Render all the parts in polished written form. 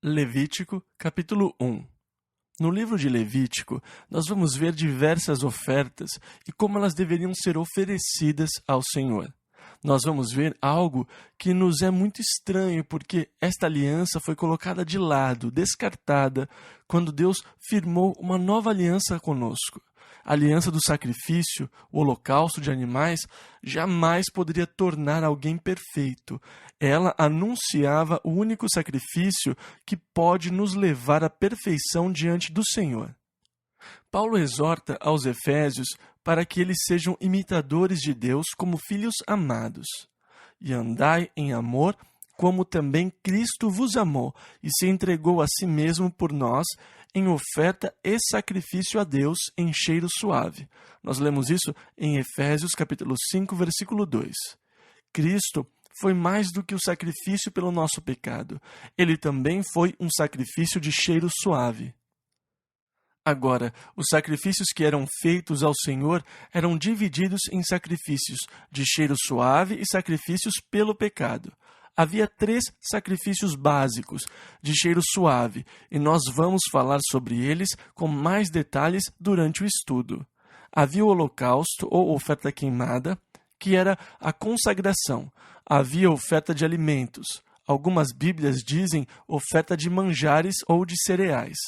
Levítico, capítulo 1. No livro de Levítico, nós vamos ver diversas ofertas e como elas deveriam ser oferecidas ao Senhor. Nós vamos ver algo que nos é muito estranho, porque esta aliança foi colocada de lado, descartada, quando Deus firmou uma nova aliança conosco. A aliança do sacrifício, o holocausto de animais, jamais poderia tornar alguém perfeito. Ela anunciava o único sacrifício que pode nos levar à perfeição diante do Senhor. Paulo exorta aos Efésios para que eles sejam imitadores de Deus como filhos amados. E andai em amor, como também Cristo vos amou e se entregou a si mesmo por nós, em oferta e sacrifício a Deus em cheiro suave. Nós lemos isso em Efésios capítulo 5, versículo 2. Cristo foi mais do que o sacrifício pelo nosso pecado. Ele também foi um sacrifício de cheiro suave. Agora, os sacrifícios que eram feitos ao Senhor eram divididos em sacrifícios de cheiro suave e sacrifícios pelo pecado. Havia 3 sacrifícios básicos de cheiro suave, e nós vamos falar sobre eles com mais detalhes durante o estudo. Havia o holocausto ou oferta queimada, que era a consagração. Havia oferta de alimentos. Algumas Bíblias dizem oferta de manjares ou de cereais.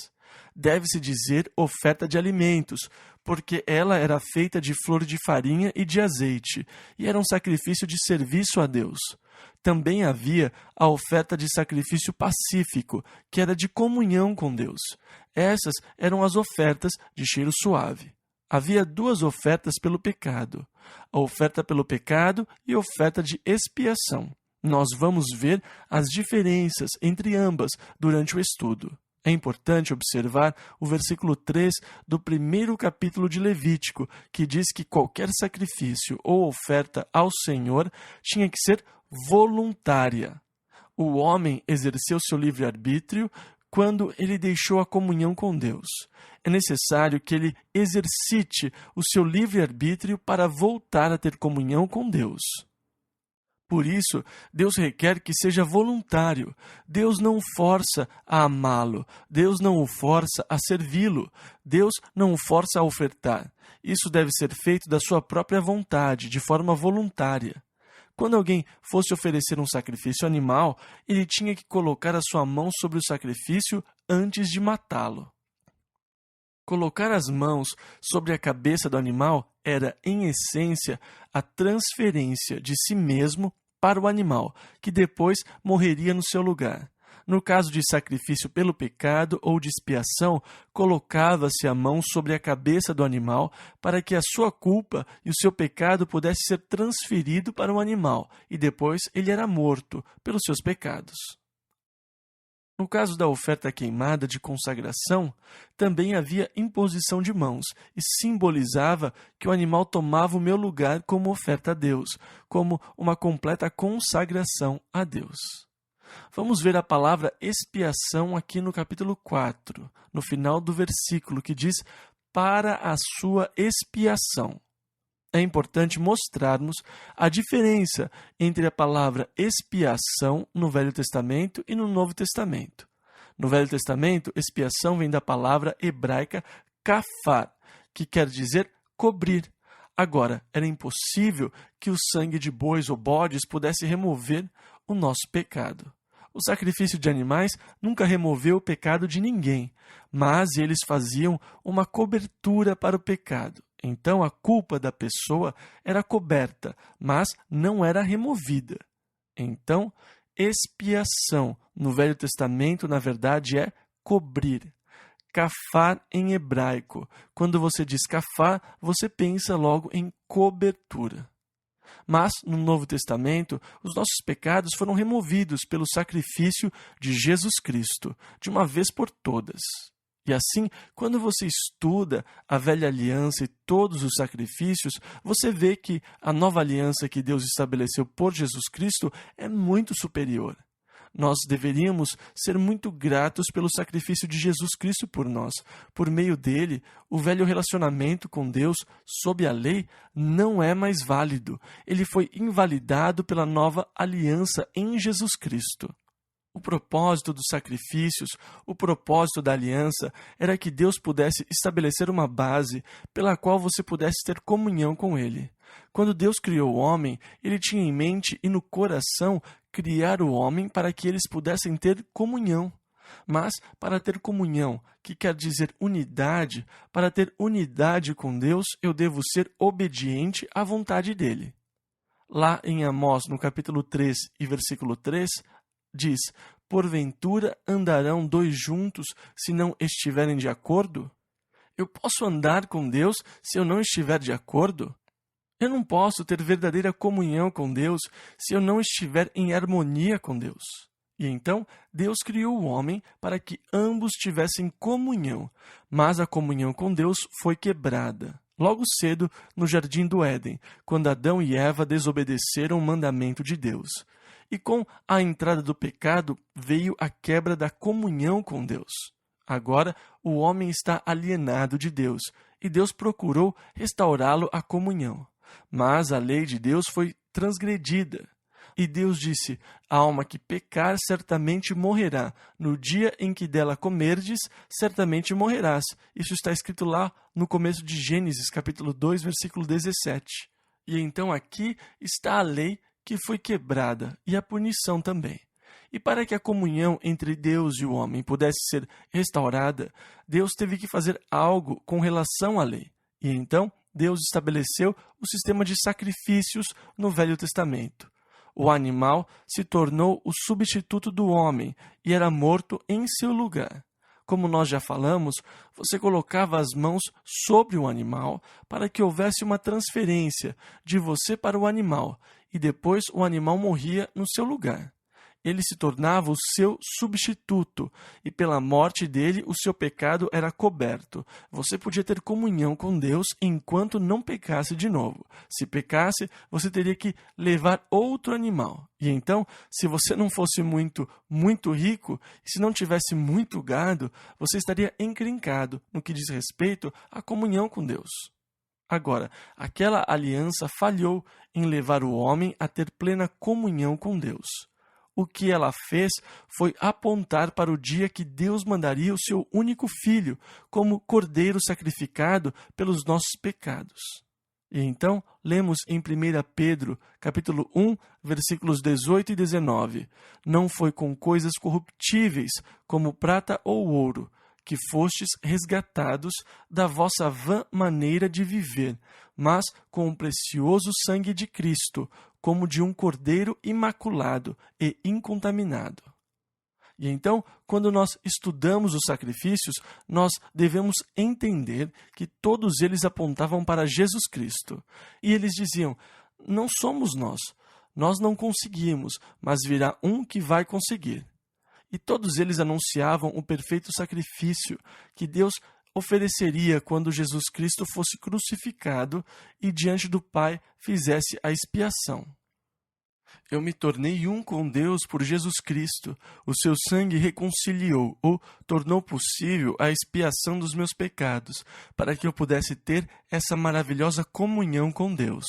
Deve-se dizer oferta de alimentos, porque ela era feita de flor de farinha e de azeite, e era um sacrifício de serviço a Deus. Também havia a oferta de sacrifício pacífico, que era de comunhão com Deus. Essas eram as ofertas de cheiro suave. Havia 2 ofertas pelo pecado, a oferta pelo pecado e a oferta de expiação. Nós vamos ver as diferenças entre ambas durante o estudo. É importante observar o versículo 3 do primeiro capítulo de Levítico, que diz que qualquer sacrifício ou oferta ao Senhor tinha que ser voluntária. O homem exerceu seu livre-arbítrio quando ele deixou a comunhão com Deus. É necessário que ele exercite o seu livre-arbítrio para voltar a ter comunhão com Deus. Por isso, Deus requer que seja voluntário. Deus não o força a amá-lo. Deus não o força a servi-lo. Deus não o força a ofertar. Isso deve ser feito da sua própria vontade, de forma voluntária. Quando alguém fosse oferecer um sacrifício animal, ele tinha que colocar a sua mão sobre o sacrifício antes de matá-lo. Colocar as mãos sobre a cabeça do animal era, em essência, a transferência de si mesmo para o animal, que depois morreria no seu lugar. No caso de sacrifício pelo pecado ou de expiação, colocava-se a mão sobre a cabeça do animal para que a sua culpa e o seu pecado pudesse ser transferido para o animal, e depois ele era morto pelos seus pecados. No caso da oferta queimada de consagração, também havia imposição de mãos e simbolizava que o animal tomava o meu lugar como oferta a Deus, como uma completa consagração a Deus. Vamos ver a palavra expiação aqui no capítulo 4, no final do versículo, que diz para a sua expiação. É importante mostrarmos a diferença entre a palavra expiação no Velho Testamento e no Novo Testamento. No Velho Testamento, expiação vem da palavra hebraica kafar, que quer dizer cobrir. Agora, era impossível que o sangue de bois ou bodes pudesse remover o nosso pecado. O sacrifício de animais nunca removeu o pecado de ninguém, mas eles faziam uma cobertura para o pecado. Então, a culpa da pessoa era coberta, mas não era removida. Então, expiação no Velho Testamento, na verdade, é cobrir. Kafar em hebraico. Quando você diz kafar, você pensa logo em cobertura. Mas, no Novo Testamento, os nossos pecados foram removidos pelo sacrifício de Jesus Cristo, de uma vez por todas. E assim, quando você estuda a velha aliança e todos os sacrifícios, você vê que a nova aliança que Deus estabeleceu por Jesus Cristo é muito superior. Nós deveríamos ser muito gratos pelo sacrifício de Jesus Cristo por nós. Por meio dele, o velho relacionamento com Deus, sob a lei, não é mais válido. Ele foi invalidado pela nova aliança em Jesus Cristo. O propósito dos sacrifícios, o propósito da aliança, era que Deus pudesse estabelecer uma base pela qual você pudesse ter comunhão com Ele. Quando Deus criou o homem, Ele tinha em mente e no coração criar o homem para que eles pudessem ter comunhão. Mas, para ter comunhão, que quer dizer unidade, para ter unidade com Deus, eu devo ser obediente à vontade dEle. Lá em Amós, no capítulo 3 e versículo 3, diz: porventura andarão dois juntos se não estiverem de acordo? Eu posso andar com Deus se eu não estiver de acordo? Eu não posso ter verdadeira comunhão com Deus se eu não estiver em harmonia com Deus. E então, Deus criou o homem para que ambos tivessem comunhão, mas a comunhão com Deus foi quebrada. Logo cedo, no Jardim do Éden, quando Adão e Eva desobedeceram o mandamento de Deus. E com a entrada do pecado, veio a quebra da comunhão com Deus. Agora, o homem está alienado de Deus, e Deus procurou restaurá-lo à comunhão. Mas a lei de Deus foi transgredida. E Deus disse: a alma que pecar certamente morrerá. No dia em que dela comerdes, certamente morrerás. Isso está escrito lá no começo de Gênesis, capítulo 2, versículo 17. E então aqui está a lei que foi quebrada e a punição também. E para que a comunhão entre Deus e o homem pudesse ser restaurada, Deus teve que fazer algo com relação à lei. E então Deus estabeleceu o sistema de sacrifícios no Velho Testamento. O animal se tornou o substituto do homem e era morto em seu lugar. Como nós já falamos, você colocava as mãos sobre o animal para que houvesse uma transferência de você para o animal e depois o animal morria no seu lugar. Ele se tornava o seu substituto e pela morte dele o seu pecado era coberto. Você podia ter comunhão com Deus enquanto não pecasse de novo. Se pecasse, você teria que levar outro animal. E então, se você não fosse muito rico, e se não tivesse muito gado, você estaria encrencado no que diz respeito à comunhão com Deus. Agora, aquela aliança falhou em levar o homem a ter plena comunhão com Deus. O que ela fez foi apontar para o dia que Deus mandaria o seu único filho como cordeiro sacrificado pelos nossos pecados. E então, lemos em 1 Pedro, capítulo 1, versículos 18 e 19. Não foi com coisas corruptíveis, como prata ou ouro, que fostes resgatados da vossa vã maneira de viver, mas com o precioso sangue de Cristo, como de um cordeiro imaculado e incontaminado. E então, quando nós estudamos os sacrifícios, nós devemos entender que todos eles apontavam para Jesus Cristo. E eles diziam: não somos nós não conseguimos, mas virá um que vai conseguir. E todos eles anunciavam o perfeito sacrifício que Deus ofereceria quando Jesus Cristo fosse crucificado e diante do Pai fizesse a expiação. Eu me tornei um com Deus por Jesus Cristo. O seu sangue reconciliou ou tornou possível a expiação dos meus pecados, para que eu pudesse ter essa maravilhosa comunhão com Deus.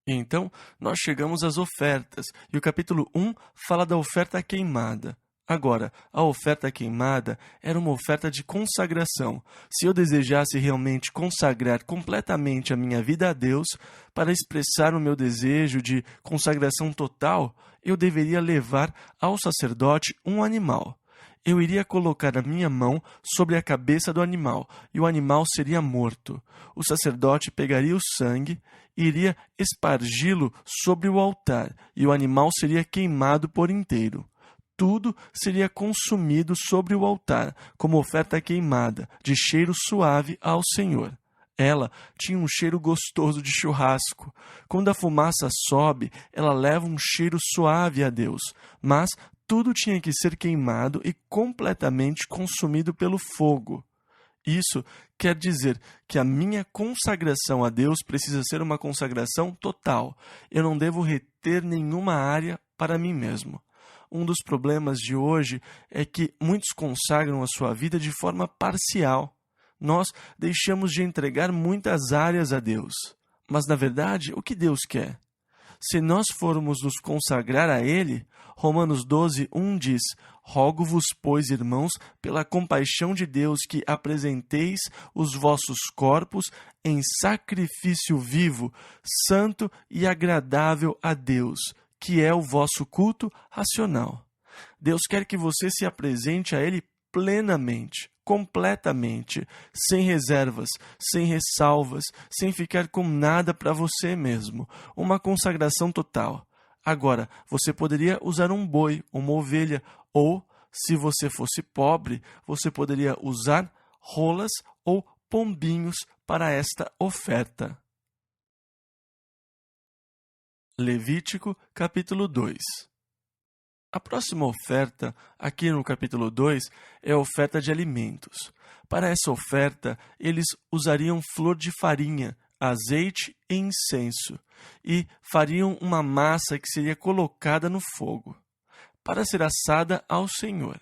E então, nós chegamos às ofertas, e o capítulo 1 fala da oferta queimada. Agora, a oferta queimada era uma oferta de consagração. Se eu desejasse realmente consagrar completamente a minha vida a Deus, para expressar o meu desejo de consagração total, eu deveria levar ao sacerdote um animal. Eu iria colocar a minha mão sobre a cabeça do animal, e o animal seria morto. O sacerdote pegaria o sangue e iria espargi-lo sobre o altar, e o animal seria queimado por inteiro. Tudo seria consumido sobre o altar, como oferta queimada, de cheiro suave ao Senhor. Ela tinha um cheiro gostoso de churrasco. Quando a fumaça sobe, ela leva um cheiro suave a Deus. Mas tudo tinha que ser queimado e completamente consumido pelo fogo. Isso quer dizer que a minha consagração a Deus precisa ser uma consagração total. Eu não devo reter nenhuma área para mim mesmo. Um dos problemas de hoje é que muitos consagram a sua vida de forma parcial. Nós deixamos de entregar muitas áreas a Deus. Mas, na verdade, o que Deus quer? se nós formos nos consagrar a Ele, Romanos 12:1 diz: Rogo-vos, pois, irmãos, pela compaixão de Deus, que apresenteis os vossos corpos em sacrifício vivo, santo e agradável a Deus, que é o vosso culto racional. Deus quer que você se apresente a Ele plenamente, completamente, sem reservas, sem ressalvas, sem ficar com nada para você mesmo. Uma consagração total. Agora, você poderia usar um boi, uma ovelha, ou, se você fosse pobre, você poderia usar rolas ou pombinhos para esta oferta. Levítico, capítulo 2. A próxima oferta, aqui no capítulo 2, é a oferta de alimentos. Para essa oferta, eles usariam flor de farinha, azeite e incenso, e fariam uma massa que seria colocada no fogo, para ser assada ao Senhor.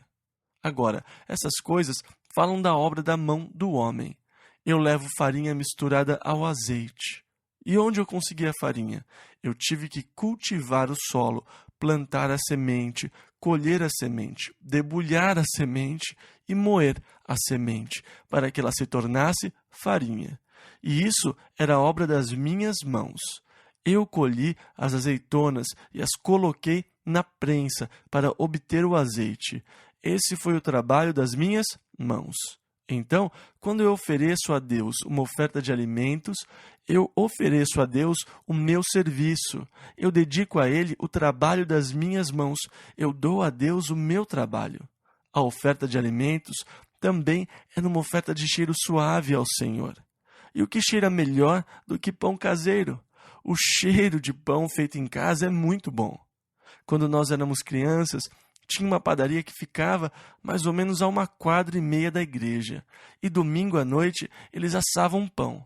Agora, essas coisas falam da obra da mão do homem. Eu levo farinha misturada ao azeite. E onde eu consegui a farinha? Eu tive que cultivar o solo, plantar a semente, colher a semente, debulhar a semente e moer a semente, para que ela se tornasse farinha. E isso era obra das minhas mãos. Eu colhi as azeitonas e as coloquei na prensa para obter o azeite. Esse foi o trabalho das minhas mãos. Então, quando eu ofereço a Deus uma oferta de alimentos, eu ofereço a Deus o meu serviço. Eu dedico a Ele o trabalho das minhas mãos. Eu dou a Deus o meu trabalho. A oferta de alimentos também é uma oferta de cheiro suave ao Senhor. E o que cheira melhor do que pão caseiro? O cheiro de pão feito em casa é muito bom. Quando nós éramos crianças, tinha uma padaria que ficava mais ou menos a 1,5 quadra da igreja. E domingo à noite eles assavam pão.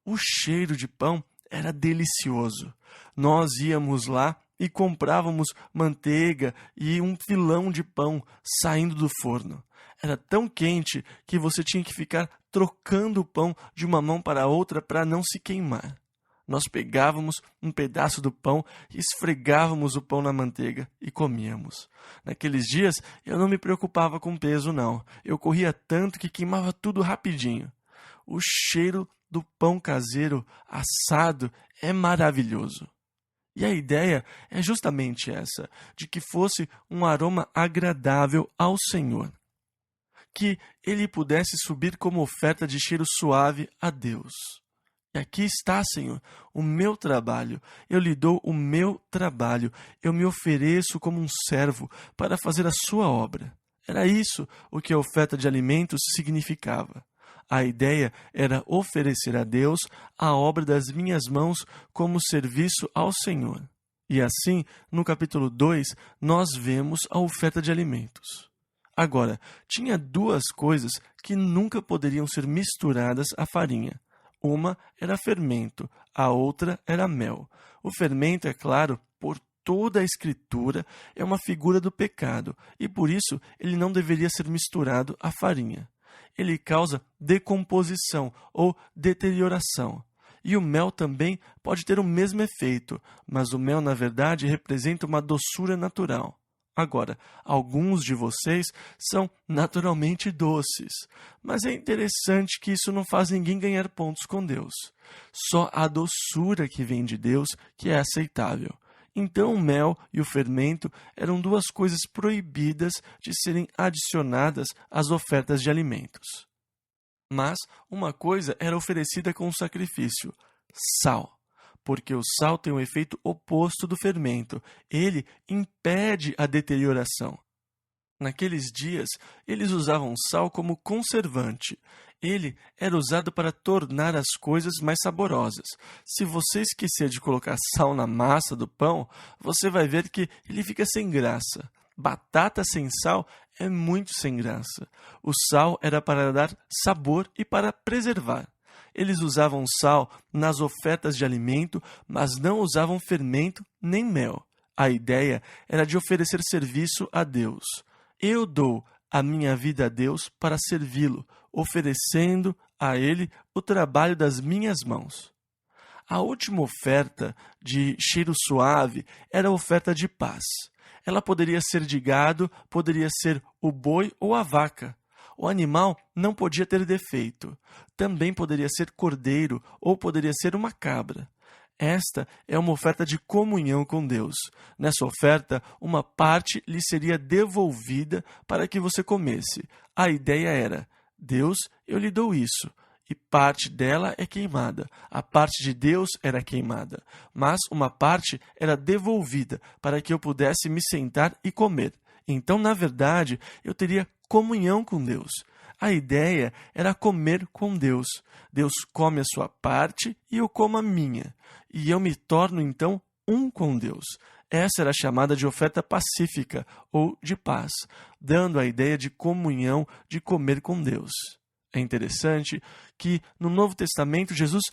O cheiro de pão era delicioso. Nós íamos lá e comprávamos manteiga e um filão de pão saindo do forno. Era tão quente que você tinha que ficar trocando o pão de uma mão para a outra para não se queimar. Nós pegávamos um pedaço do pão e esfregávamos o pão na manteiga e comíamos. Naqueles dias, eu não me preocupava com peso, não. Eu corria tanto que queimava tudo rapidinho. O cheiro do pão caseiro assado é maravilhoso. E a ideia é justamente essa, de que fosse um aroma agradável ao Senhor. Que ele pudesse subir como oferta de cheiro suave a Deus. E aqui está, Senhor, o meu trabalho. Eu lhe dou o meu trabalho. Eu me ofereço como um servo para fazer a sua obra. Era isso o que a oferta de alimentos significava. A ideia era oferecer a Deus a obra das minhas mãos como serviço ao Senhor. E assim, no capítulo 2, nós vemos a oferta de alimentos. Agora, tinha duas coisas que nunca poderiam ser misturadas à farinha. Uma era fermento, a outra era mel. O fermento, é claro, por toda a Escritura, é uma figura do pecado, e por isso ele não deveria ser misturado à farinha. Ele causa decomposição ou deterioração. E o mel também pode ter o mesmo efeito, mas o mel, na verdade, representa uma doçura natural. Agora, alguns de vocês são naturalmente doces, mas é interessante que isso não faz ninguém ganhar pontos com Deus. Só a doçura que vem de Deus que é aceitável. Então o mel e o fermento eram duas coisas proibidas de serem adicionadas às ofertas de alimentos. Mas uma coisa era oferecida com o sacrifício: sal. Porque o sal tem um efeito oposto do fermento. Ele impede a deterioração. Naqueles dias, eles usavam sal como conservante. Ele era usado para tornar as coisas mais saborosas. Se você esquecer de colocar sal na massa do pão, você vai ver que ele fica sem graça. Batata sem sal é muito sem graça. O sal era para dar sabor e para preservar. Eles usavam sal nas ofertas de alimento, mas não usavam fermento nem mel. A ideia era de oferecer serviço a Deus. Eu dou a minha vida a Deus para servi-lo, oferecendo a Ele o trabalho das minhas mãos. A última oferta de cheiro suave era a oferta de paz. Ela poderia ser de gado, poderia ser o boi ou a vaca. O animal não podia ter defeito. Também poderia ser cordeiro ou poderia ser uma cabra. Esta é uma oferta de comunhão com Deus. Nessa oferta, uma parte lhe seria devolvida para que você comesse. A ideia era: Deus, eu lhe dou isso. E parte dela é queimada. A parte de Deus era queimada. Mas uma parte era devolvida para que eu pudesse me sentar e comer. Então, na verdade, eu teria comunhão com Deus. A ideia era comer com Deus. Deus come a sua parte e eu como a minha. E eu me torno, então, um com Deus. Essa era chamada de oferta pacífica ou de paz, dando a ideia de comunhão, de comer com Deus. É interessante que, no Novo Testamento, Jesus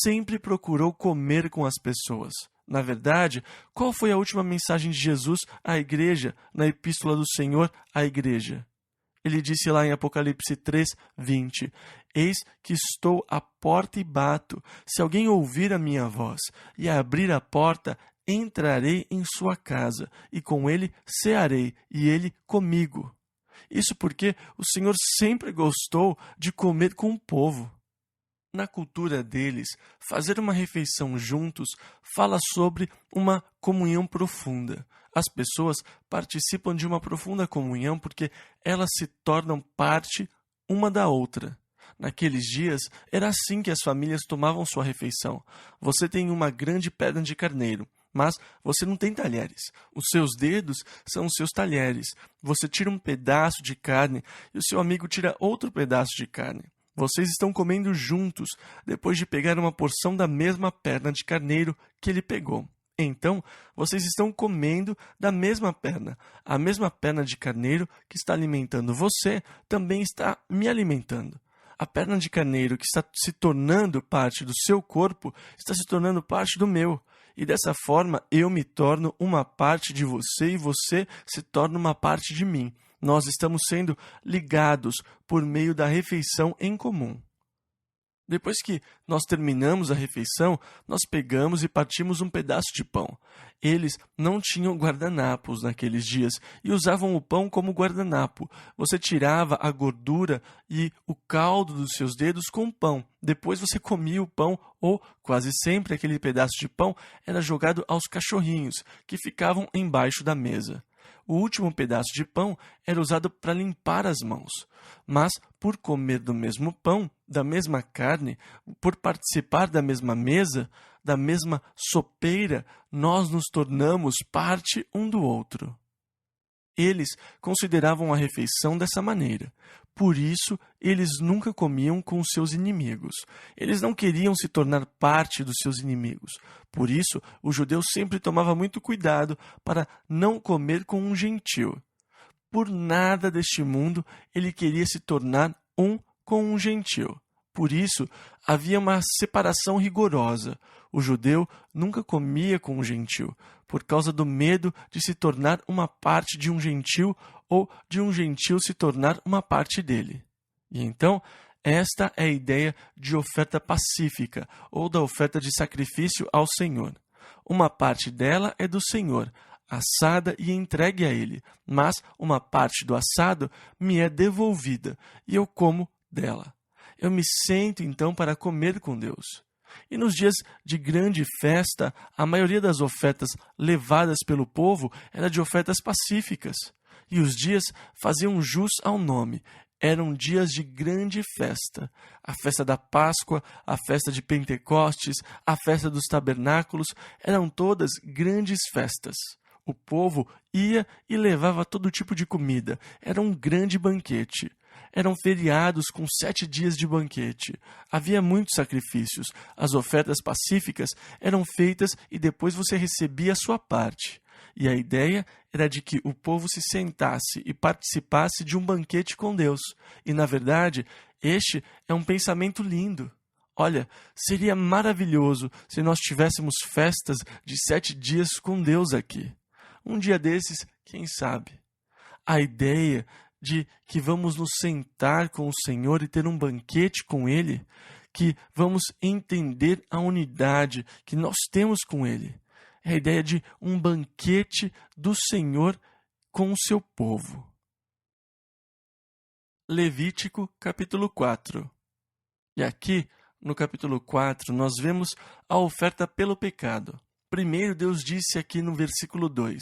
sempre procurou comer com as pessoas. Na verdade, qual foi a última mensagem de Jesus à igreja, na Epístola do Senhor à igreja? Ele disse lá em Apocalipse 3:20, Eis que estou à porta e bato. Se alguém ouvir a minha voz e abrir a porta, entrarei em sua casa, e com ele cearei, e ele comigo. Isso porque o Senhor sempre gostou de comer com o povo. Na cultura deles, fazer uma refeição juntos fala sobre uma comunhão profunda. As pessoas participam de uma profunda comunhão porque elas se tornam parte uma da outra. Naqueles dias, era assim que as famílias tomavam sua refeição. Você tem uma grande perna de carneiro, mas você não tem talheres. Os seus dedos são os seus talheres. Você tira um pedaço de carne e o seu amigo tira outro pedaço de carne. Vocês estão comendo juntos, depois de pegar uma porção da mesma perna de carneiro que ele pegou. Então, vocês estão comendo da mesma perna. A mesma perna de carneiro que está alimentando você também está me alimentando. A perna de carneiro que está se tornando parte do seu corpo está se tornando parte do meu. E dessa forma, eu me torno uma parte de você e você se torna uma parte de mim. Nós estamos sendo ligados por meio da refeição em comum. Depois que nós terminamos a refeição, nós pegamos e partimos um pedaço de pão. Eles não tinham guardanapos naqueles dias e usavam o pão como guardanapo. Você tirava a gordura e o caldo dos seus dedos com o pão. Depois você comia o pão ou, quase sempre, aquele pedaço de pão era jogado aos cachorrinhos, que ficavam embaixo da mesa. O último pedaço de pão era usado para limpar as mãos. Mas, por comer do mesmo pão, da mesma carne, por participar da mesma mesa, da mesma sopeira, nós nos tornamos parte um do outro. Eles consideravam a refeição dessa maneira. Por isso, eles nunca comiam com os seus inimigos. Eles não queriam se tornar parte dos seus inimigos. Por isso, o judeu sempre tomava muito cuidado para não comer com um gentil. Por nada deste mundo ele queria se tornar um com um gentil. Por isso, havia uma separação rigorosa. O judeu nunca comia com um gentil, por causa do medo de se tornar uma parte de um gentil ou de um gentil se tornar uma parte dele. E então, esta é a ideia de oferta pacífica, ou da oferta de sacrifício ao Senhor. Uma parte dela é do Senhor, assada e entregue a Ele, mas uma parte do assado me é devolvida, e eu como dela. Eu me sento, então, para comer com Deus. E nos dias de grande festa, a maioria das ofertas levadas pelo povo era de ofertas pacíficas. E os dias faziam jus ao nome. Eram dias de grande festa. A festa da Páscoa, a festa de Pentecostes, a festa dos tabernáculos, eram todas grandes festas. O povo ia e levava todo tipo de comida. Era um grande banquete. Eram feriados com 7 dias de banquete. Havia muitos sacrifícios. As ofertas pacíficas eram feitas e depois você recebia a sua parte. E a ideia era de que o povo se sentasse e participasse de um banquete com Deus. E, na verdade, este é um pensamento lindo. Olha, seria maravilhoso se nós tivéssemos festas de 7 dias com Deus aqui. Um dia desses, quem sabe? A ideia de que vamos nos sentar com o Senhor e ter um banquete com Ele, que vamos entender a unidade que nós temos com Ele. É a ideia de um banquete do Senhor com o seu povo. Levítico, capítulo 4. E aqui, no capítulo 4, nós vemos a oferta pelo pecado. Primeiro, Deus disse aqui no versículo 2,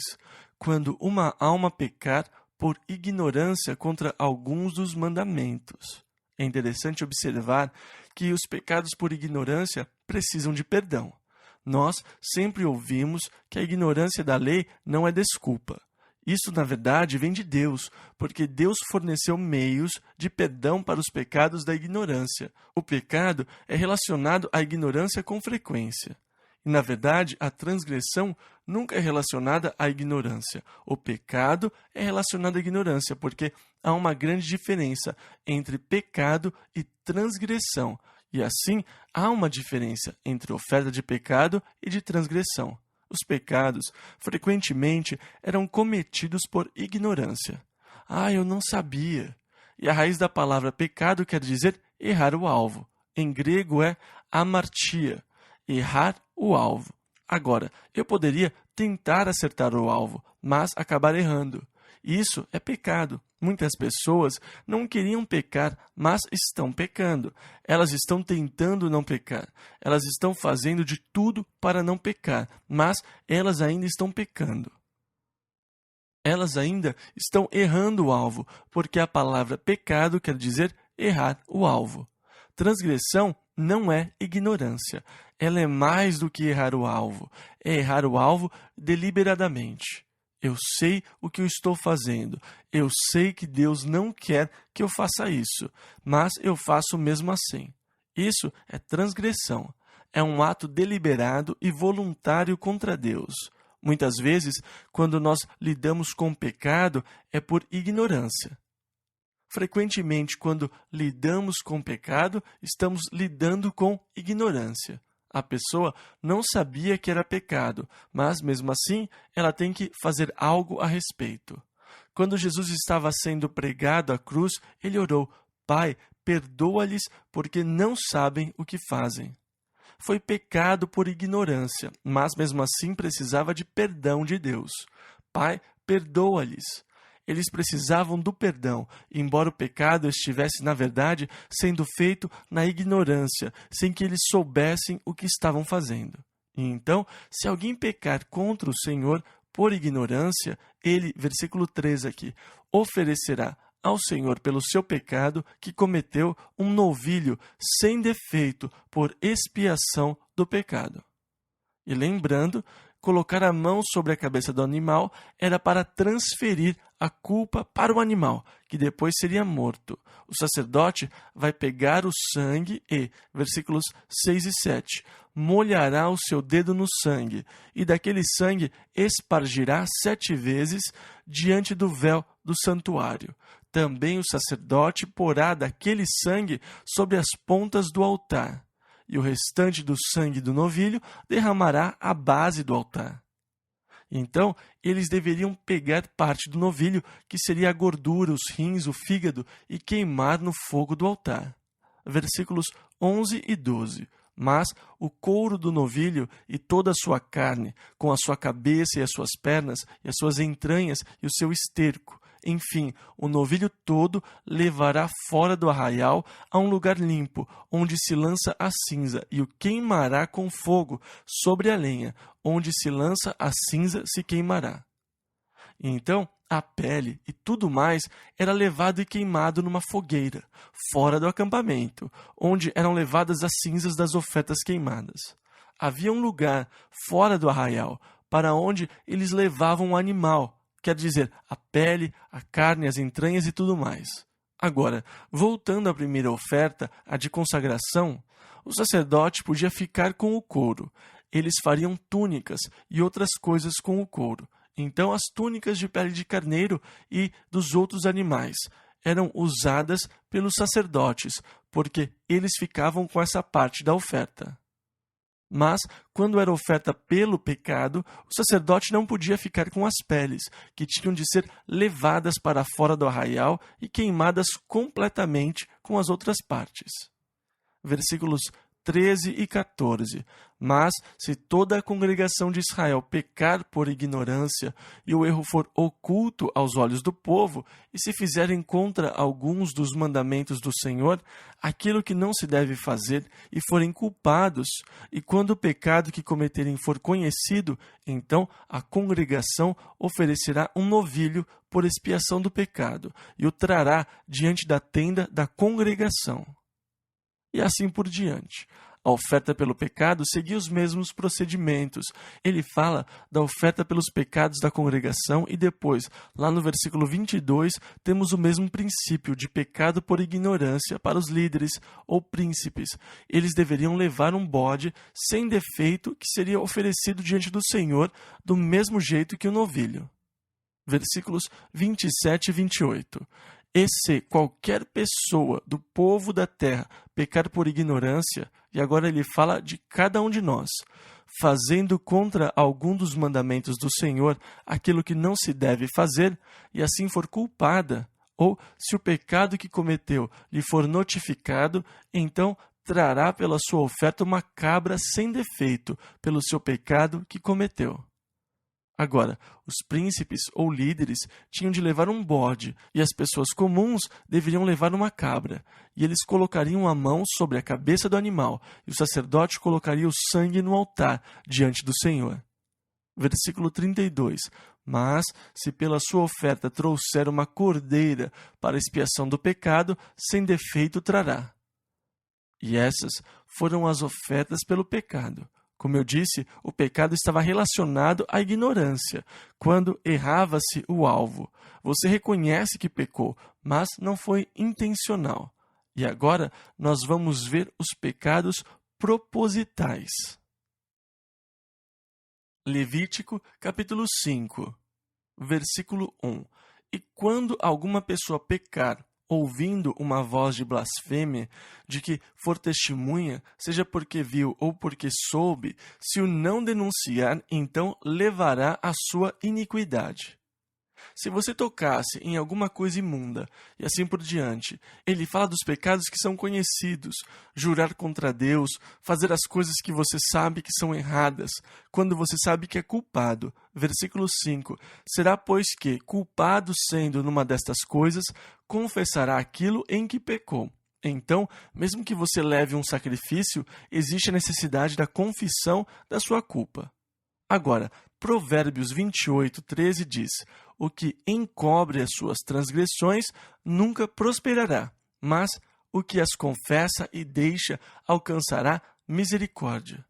quando uma alma pecar por ignorância contra alguns dos mandamentos. É interessante observar que os pecados por ignorância precisam de perdão. Nós sempre ouvimos que a ignorância da lei não é desculpa. Isso, na verdade, vem de Deus, porque Deus forneceu meios de perdão para os pecados da ignorância. O pecado é relacionado à ignorância com frequência. E, na verdade, a transgressão nunca é relacionada à ignorância. O pecado é relacionado à ignorância, porque há uma grande diferença entre pecado e transgressão. E, assim, há uma diferença entre oferta de pecado e de transgressão. Os pecados, frequentemente, eram cometidos por ignorância. Eu não sabia. E a raiz da palavra pecado quer dizer errar o alvo. Em grego é amartia, errar o alvo. Agora, eu poderia tentar acertar o alvo, mas acabar errando. Isso é pecado. Muitas pessoas não queriam pecar, mas estão pecando. Elas estão tentando não pecar. Elas estão fazendo de tudo para não pecar, mas elas ainda estão pecando. Elas ainda estão errando o alvo, porque a palavra pecado quer dizer errar o alvo. Transgressão não é ignorância. Ela é mais do que errar o alvo. É errar o alvo deliberadamente. Eu sei o que eu estou fazendo. Eu sei que Deus não quer que eu faça isso, mas eu faço mesmo assim. Isso é transgressão. É um ato deliberado e voluntário contra Deus. Muitas vezes, quando nós lidamos com o pecado, é por ignorância. Frequentemente, quando lidamos com o pecado, estamos lidando com ignorância. A pessoa não sabia que era pecado, mas, mesmo assim, ela tem que fazer algo a respeito. Quando Jesus estava sendo pregado à cruz, ele orou: Pai, perdoa-lhes, porque não sabem o que fazem. Foi pecado por ignorância, mas, mesmo assim, precisava de perdão de Deus. Pai, perdoa-lhes. Eles precisavam do perdão, embora o pecado estivesse, na verdade, sendo feito na ignorância, sem que eles soubessem o que estavam fazendo. E então, se alguém pecar contra o Senhor por ignorância, ele, versículo 3 aqui, oferecerá ao Senhor pelo seu pecado que cometeu um novilho sem defeito por expiação do pecado. E lembrando, colocar a mão sobre a cabeça do animal era para transferir a culpa para o animal, que depois seria morto. O sacerdote vai pegar o sangue e, versículos 6 e 7, molhará o seu dedo no sangue, e daquele sangue espargirá 7 vezes diante do véu do santuário. Também o sacerdote porá daquele sangue sobre as pontas do altar, e o restante do sangue do novilho derramará à base do altar. Então, eles deveriam pegar parte do novilho, que seria a gordura, os rins, o fígado, e queimar no fogo do altar. Versículos 11 e 12. Mas o couro do novilho e toda a sua carne, com a sua cabeça e as suas pernas, e as suas entranhas e o seu esterco, enfim, o novilho todo levará fora do arraial a um lugar limpo, onde se lança a cinza, e o queimará com fogo sobre a lenha, onde se lança a cinza se queimará. Então, a pele e tudo mais era levado e queimado numa fogueira, fora do acampamento, onde eram levadas as cinzas das ofertas queimadas. Havia um lugar, fora do arraial, para onde eles levavam o animal, quer dizer, a pele, a carne, as entranhas e tudo mais. Agora, voltando à primeira oferta, a de consagração, o sacerdote podia ficar com o couro. Eles fariam túnicas e outras coisas com o couro. Então, as túnicas de pele de carneiro e dos outros animais eram usadas pelos sacerdotes, porque eles ficavam com essa parte da oferta. Mas, quando era oferta pelo pecado, o sacerdote não podia ficar com as peles, que tinham de ser levadas para fora do arraial e queimadas completamente com as outras partes. Versículos 13 e 14. Mas, se toda a congregação de Israel pecar por ignorância, e o erro for oculto aos olhos do povo, e se fizerem contra alguns dos mandamentos do Senhor, aquilo que não se deve fazer, e forem culpados, e quando o pecado que cometerem for conhecido, então a congregação oferecerá um novilho por expiação do pecado, e o trará diante da tenda da congregação. E assim por diante. A oferta pelo pecado seguia os mesmos procedimentos. Ele fala da oferta pelos pecados da congregação e depois, lá no versículo 22, temos o mesmo princípio de pecado por ignorância para os líderes ou príncipes. Eles deveriam levar um bode sem defeito que seria oferecido diante do Senhor do mesmo jeito que o novilho. Versículos 27 e 28. E se qualquer pessoa do povo da terra pecar por ignorância, e agora ele fala de cada um de nós, fazendo contra algum dos mandamentos do Senhor aquilo que não se deve fazer, e assim for culpada, ou se o pecado que cometeu lhe for notificado, então trará pela sua oferta uma cabra sem defeito, pelo seu pecado que cometeu. Agora, os príncipes ou líderes tinham de levar um bode, e as pessoas comuns deveriam levar uma cabra, e eles colocariam a mão sobre a cabeça do animal, e o sacerdote colocaria o sangue no altar, diante do Senhor. Versículo 32. Mas, se pela sua oferta trouxer uma cordeira para expiação do pecado, sem defeito trará. E essas foram as ofertas pelo pecado. Como eu disse, o pecado estava relacionado à ignorância, quando errava-se o alvo. Você reconhece que pecou, mas não foi intencional. E agora nós vamos ver os pecados propositais. Levítico, capítulo 5, versículo 1. E quando alguma pessoa pecar, ouvindo uma voz de blasfêmia, de que for testemunha, seja porque viu ou porque soube, se o não denunciar, então levará a sua iniquidade. Se você tocasse em alguma coisa imunda, e assim por diante, ele fala dos pecados que são conhecidos, jurar contra Deus, fazer as coisas que você sabe que são erradas, quando você sabe que é culpado. Versículo 5. Será, pois que, culpado sendo numa destas coisas, confessará aquilo em que pecou. Então, mesmo que você leve um sacrifício, existe a necessidade da confissão da sua culpa. Agora, Provérbios 28, 13 diz: o que encobre as suas transgressões nunca prosperará, mas o que as confessa e deixa alcançará misericórdia.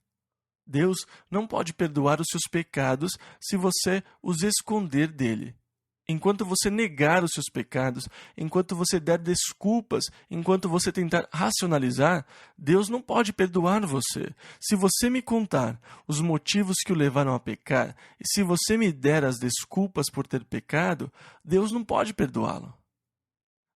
Deus não pode perdoar os seus pecados se você os esconder dele. Enquanto você negar os seus pecados, enquanto você der desculpas, enquanto você tentar racionalizar, Deus não pode perdoar você. Se você me contar os motivos que o levaram a pecar, e se você me der as desculpas por ter pecado, Deus não pode perdoá-lo.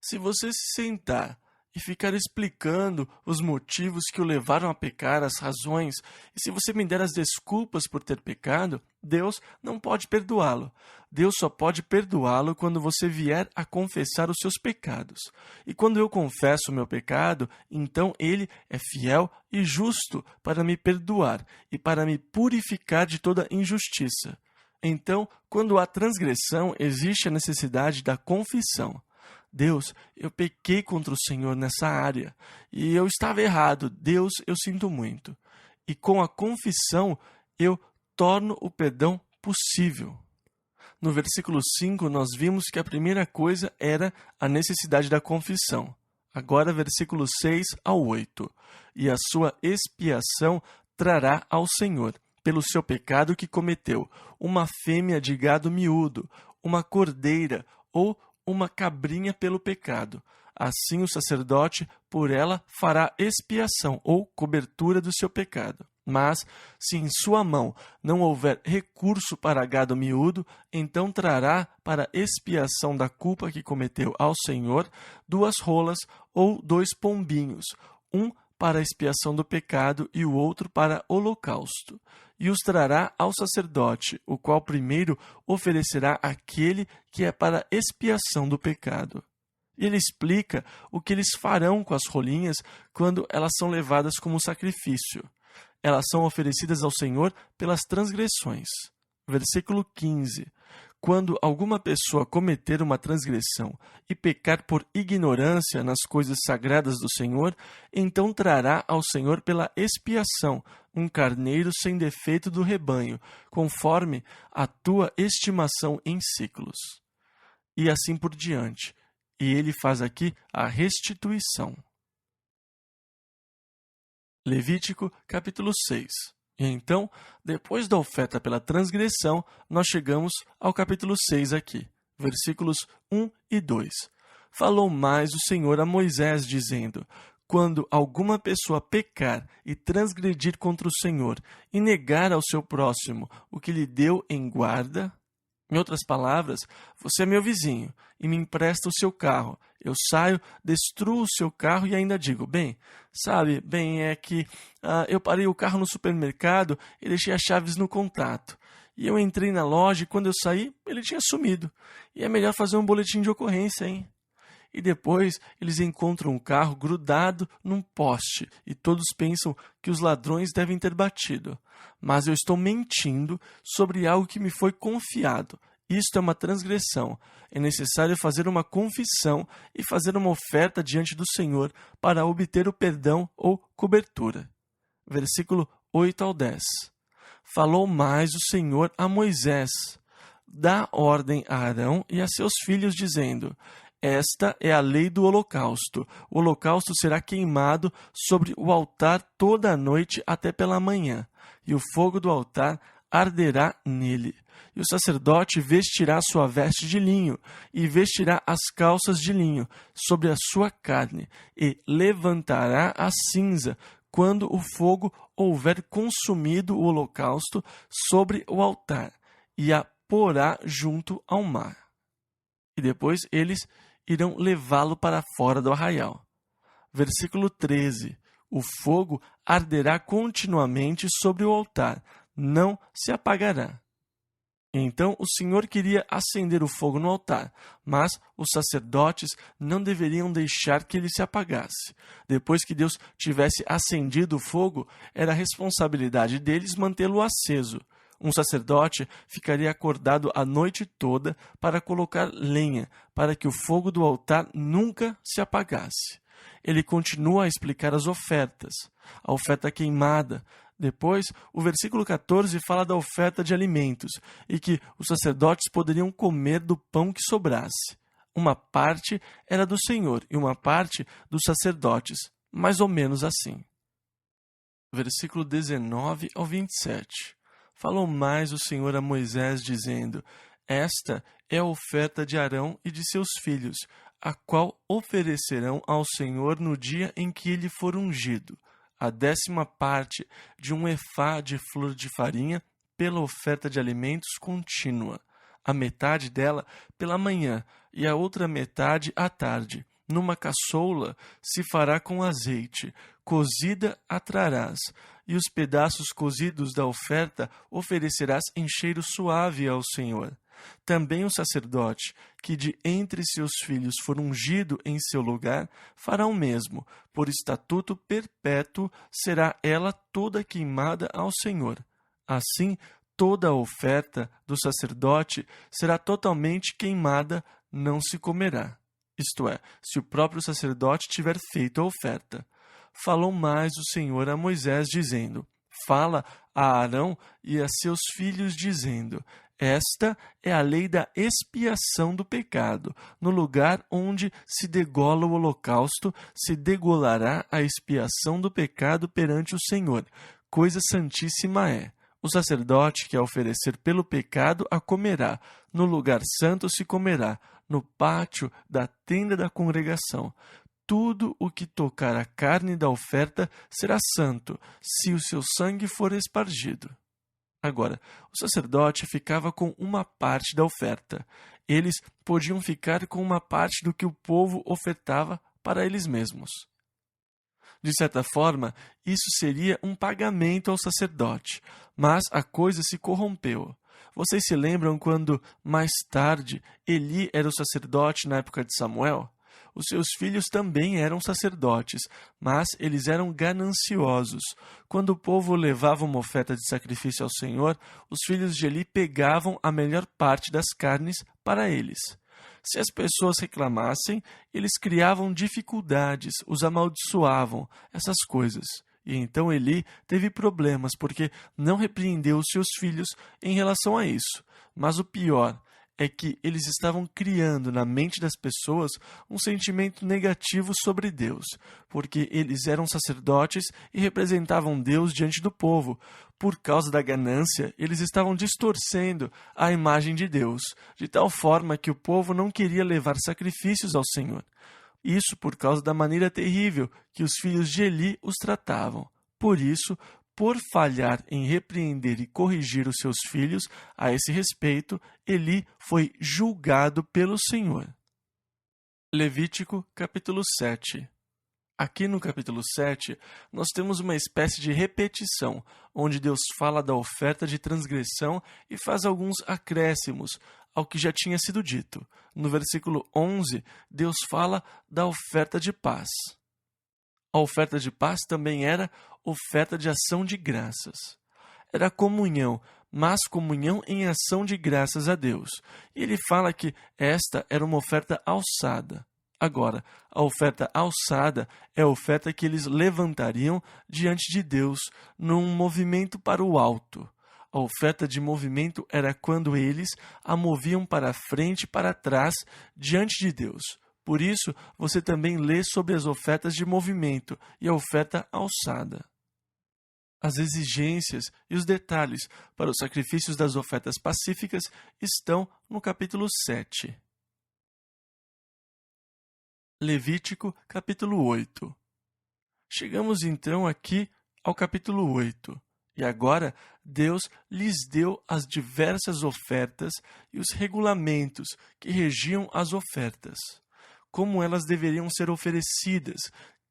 Se você se sentar e ficar explicando os motivos que o levaram a pecar, as razões, e se você me der as desculpas por ter pecado, Deus não pode perdoá-lo. Deus só pode perdoá-lo quando você vier a confessar os seus pecados. E quando eu confesso o meu pecado, então Ele é fiel e justo para me perdoar e para me purificar de toda injustiça. Então, quando há transgressão, existe a necessidade da confissão. Deus, eu pequei contra o Senhor nessa área, e eu estava errado. Deus, eu sinto muito. E com a confissão, eu torno o perdão possível. No versículo 5, nós vimos que a primeira coisa era a necessidade da confissão. Agora, versículos 6 ao 8. E a sua expiação trará ao Senhor, pelo seu pecado que cometeu, uma fêmea de gado miúdo, uma cordeira ou uma cabrinha pelo pecado. Assim o sacerdote por ela fará expiação ou cobertura do seu pecado. Mas, se em sua mão não houver recurso para gado miúdo, então trará para expiação da culpa que cometeu ao Senhor 2 rolas ou 2 pombinhos, um para a expiação do pecado e o outro para holocausto. E os trará ao sacerdote, o qual primeiro oferecerá aquele que é para expiação do pecado. E ele explica o que eles farão com as rolinhas quando elas são levadas como sacrifício. Elas são oferecidas ao Senhor pelas transgressões. Versículo 15. Quando alguma pessoa cometer uma transgressão e pecar por ignorância nas coisas sagradas do Senhor, então trará ao Senhor pela expiação um carneiro sem defeito do rebanho, conforme a tua estimação em ciclos. E assim por diante. E ele faz aqui a restituição. Levítico, capítulo 6. E então, depois da oferta pela transgressão, nós chegamos ao capítulo 6 aqui, versículos 1 e 2. Falou mais o Senhor a Moisés, dizendo: quando alguma pessoa pecar e transgredir contra o Senhor e negar ao seu próximo o que lhe deu em guarda, em outras palavras, você é meu vizinho e me empresta o seu carro. Eu saio, destruo o seu carro e ainda digo, é que eu parei o carro no supermercado e deixei as chaves no contato. E eu entrei na loja e quando eu saí, ele tinha sumido. E é melhor fazer um boletim de ocorrência, hein? E depois eles encontram um carro grudado num poste e todos pensam que os ladrões devem ter batido. Mas eu estou mentindo sobre algo que me foi confiado. Isto é uma transgressão. É necessário fazer uma confissão e fazer uma oferta diante do Senhor para obter o perdão ou cobertura. Versículo 8 ao 10. Falou mais o Senhor a Moisés: dá ordem a Arão e a seus filhos, dizendo: esta é a lei do holocausto. O holocausto será queimado sobre o altar toda a noite até pela manhã, e o fogo do altar arderá nele. E o sacerdote vestirá sua veste de linho, e vestirá as calças de linho sobre a sua carne, e levantará a cinza, quando o fogo houver consumido o holocausto sobre o altar, e a porá junto ao mar. E depois eles irão levá-lo para fora do arraial. Versículo 13. O fogo arderá continuamente sobre o altar, não se apagará. Então o Senhor queria acender o fogo no altar, mas os sacerdotes não deveriam deixar que ele se apagasse. Depois que Deus tivesse acendido o fogo, era responsabilidade deles mantê-lo aceso. Um sacerdote ficaria acordado a noite toda para colocar lenha, para que o fogo do altar nunca se apagasse. Ele continua a explicar as ofertas. A oferta queimada. Depois, o versículo 14 fala da oferta de alimentos e que os sacerdotes poderiam comer do pão que sobrasse. Uma parte era do Senhor e uma parte dos sacerdotes, mais ou menos assim. Versículo 19 ao 27. Falou mais o Senhor a Moisés, dizendo: esta é a oferta de Arão e de seus filhos, a qual oferecerão ao Senhor no dia em que ele for ungido, a 10ª parte de um efá de flor de farinha pela oferta de alimentos contínua, a metade dela pela manhã e a outra metade à tarde. Numa caçoula se fará com azeite, cozida a trarás, e os pedaços cozidos da oferta oferecerás em cheiro suave ao Senhor. Também o sacerdote, que de entre seus filhos for ungido em seu lugar, fará o mesmo. Por estatuto perpétuo será ela toda queimada ao Senhor. Assim, toda a oferta do sacerdote será totalmente queimada, não se comerá. Isto é, se o próprio sacerdote tiver feito a oferta. Falou mais o Senhor a Moisés, dizendo: fala a Arão e a seus filhos, dizendo: esta é a lei da expiação do pecado. No lugar onde se degola o holocausto, se degolará a expiação do pecado perante o Senhor. Coisa santíssima é. O sacerdote que a oferecer pelo pecado a comerá. No lugar santo se comerá, no pátio da tenda da congregação. Tudo o que tocar a carne da oferta será santo, se o seu sangue for espargido. Agora, o sacerdote ficava com uma parte da oferta. Eles podiam ficar com uma parte do que o povo ofertava para eles mesmos. De certa forma, isso seria um pagamento ao sacerdote, mas a coisa se corrompeu. Vocês se lembram quando, mais tarde, Eli era o sacerdote na época de Samuel? Os seus filhos também eram sacerdotes, mas eles eram gananciosos. Quando o povo levava uma oferta de sacrifício ao Senhor, os filhos de Eli pegavam a melhor parte das carnes para eles. Se as pessoas reclamassem, eles criavam dificuldades, os amaldiçoavam, essas coisas. E então Eli teve problemas porque não repreendeu os seus filhos em relação a isso. Mas o pior é que eles estavam criando na mente das pessoas um sentimento negativo sobre Deus, porque eles eram sacerdotes e representavam Deus diante do povo. Por causa da ganância, eles estavam distorcendo a imagem de Deus, de tal forma que o povo não queria levar sacrifícios ao Senhor. Isso por causa da maneira terrível que os filhos de Eli os tratavam. Por isso, por falhar em repreender e corrigir os seus filhos a esse respeito, Eli foi julgado pelo Senhor. Levítico, capítulo 7. Aqui no capítulo 7, nós temos uma espécie de repetição, onde Deus fala da oferta de transgressão e faz alguns acréscimos ao que já tinha sido dito. No versículo 11, Deus fala da oferta de paz. A oferta de paz também era oferta de ação de graças. Era comunhão, mas comunhão em ação de graças a Deus. E ele fala que esta era uma oferta alçada. Agora, a oferta alçada é a oferta que eles levantariam diante de Deus num movimento para o alto. A oferta de movimento era quando eles a moviam para frente e para trás diante de Deus. Por isso, você também lê sobre as ofertas de movimento e a oferta alçada. As exigências e os detalhes para os sacrifícios das ofertas pacíficas estão no capítulo 7. Levítico, capítulo 8. Chegamos então aqui ao capítulo 8. E agora Deus lhes deu as diversas ofertas e os regulamentos que regiam as ofertas. Como elas deveriam ser oferecidas,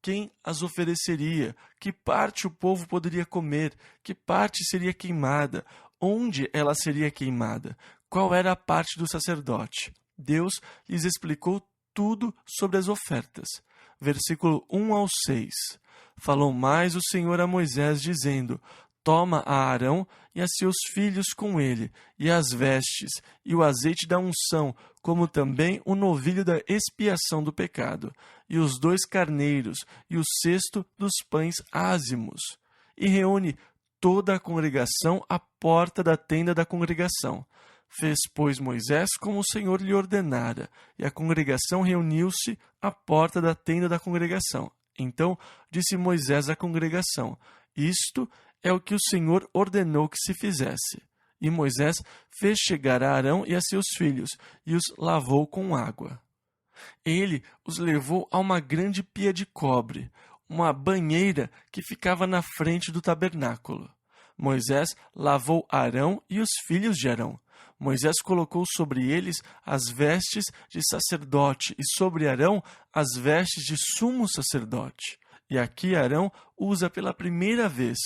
quem as ofereceria, que parte o povo poderia comer, que parte seria queimada, onde ela seria queimada, qual era a parte do sacerdote. Deus lhes explicou tudo sobre as ofertas. Versículo 1 ao 6. Falou mais o Senhor a Moisés, dizendo: Toma a Arão e a seus filhos com ele, e as vestes, e o azeite da unção, como também o novilho da expiação do pecado, e os 2 carneiros, e o cesto dos pães ázimos. E reúne toda a congregação à porta da tenda da congregação. Fez, pois, Moisés como o Senhor lhe ordenara, e a congregação reuniu-se à porta da tenda da congregação. Então disse Moisés à congregação: Isto é o que o Senhor ordenou que se fizesse. E Moisés fez chegar a Arão e a seus filhos, e os lavou com água. Ele os levou a uma grande pia de cobre, uma banheira que ficava na frente do tabernáculo. Moisés lavou Arão e os filhos de Arão. Moisés colocou sobre eles as vestes de sacerdote e sobre Arão as vestes de sumo sacerdote. E aqui Arão usa pela primeira vez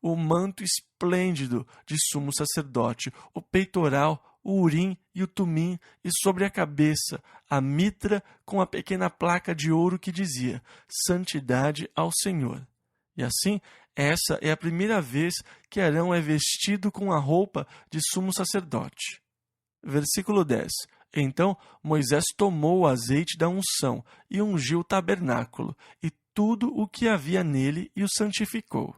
o manto esplêndido de sumo sacerdote, o peitoral, o urim e o tumim, e sobre a cabeça a mitra com a pequena placa de ouro que dizia: Santidade ao Senhor. E assim, essa é a primeira vez que Arão é vestido com a roupa de sumo sacerdote. Versículo 10. Então Moisés tomou o azeite da unção e ungiu o tabernáculo e tudo o que havia nele e o santificou.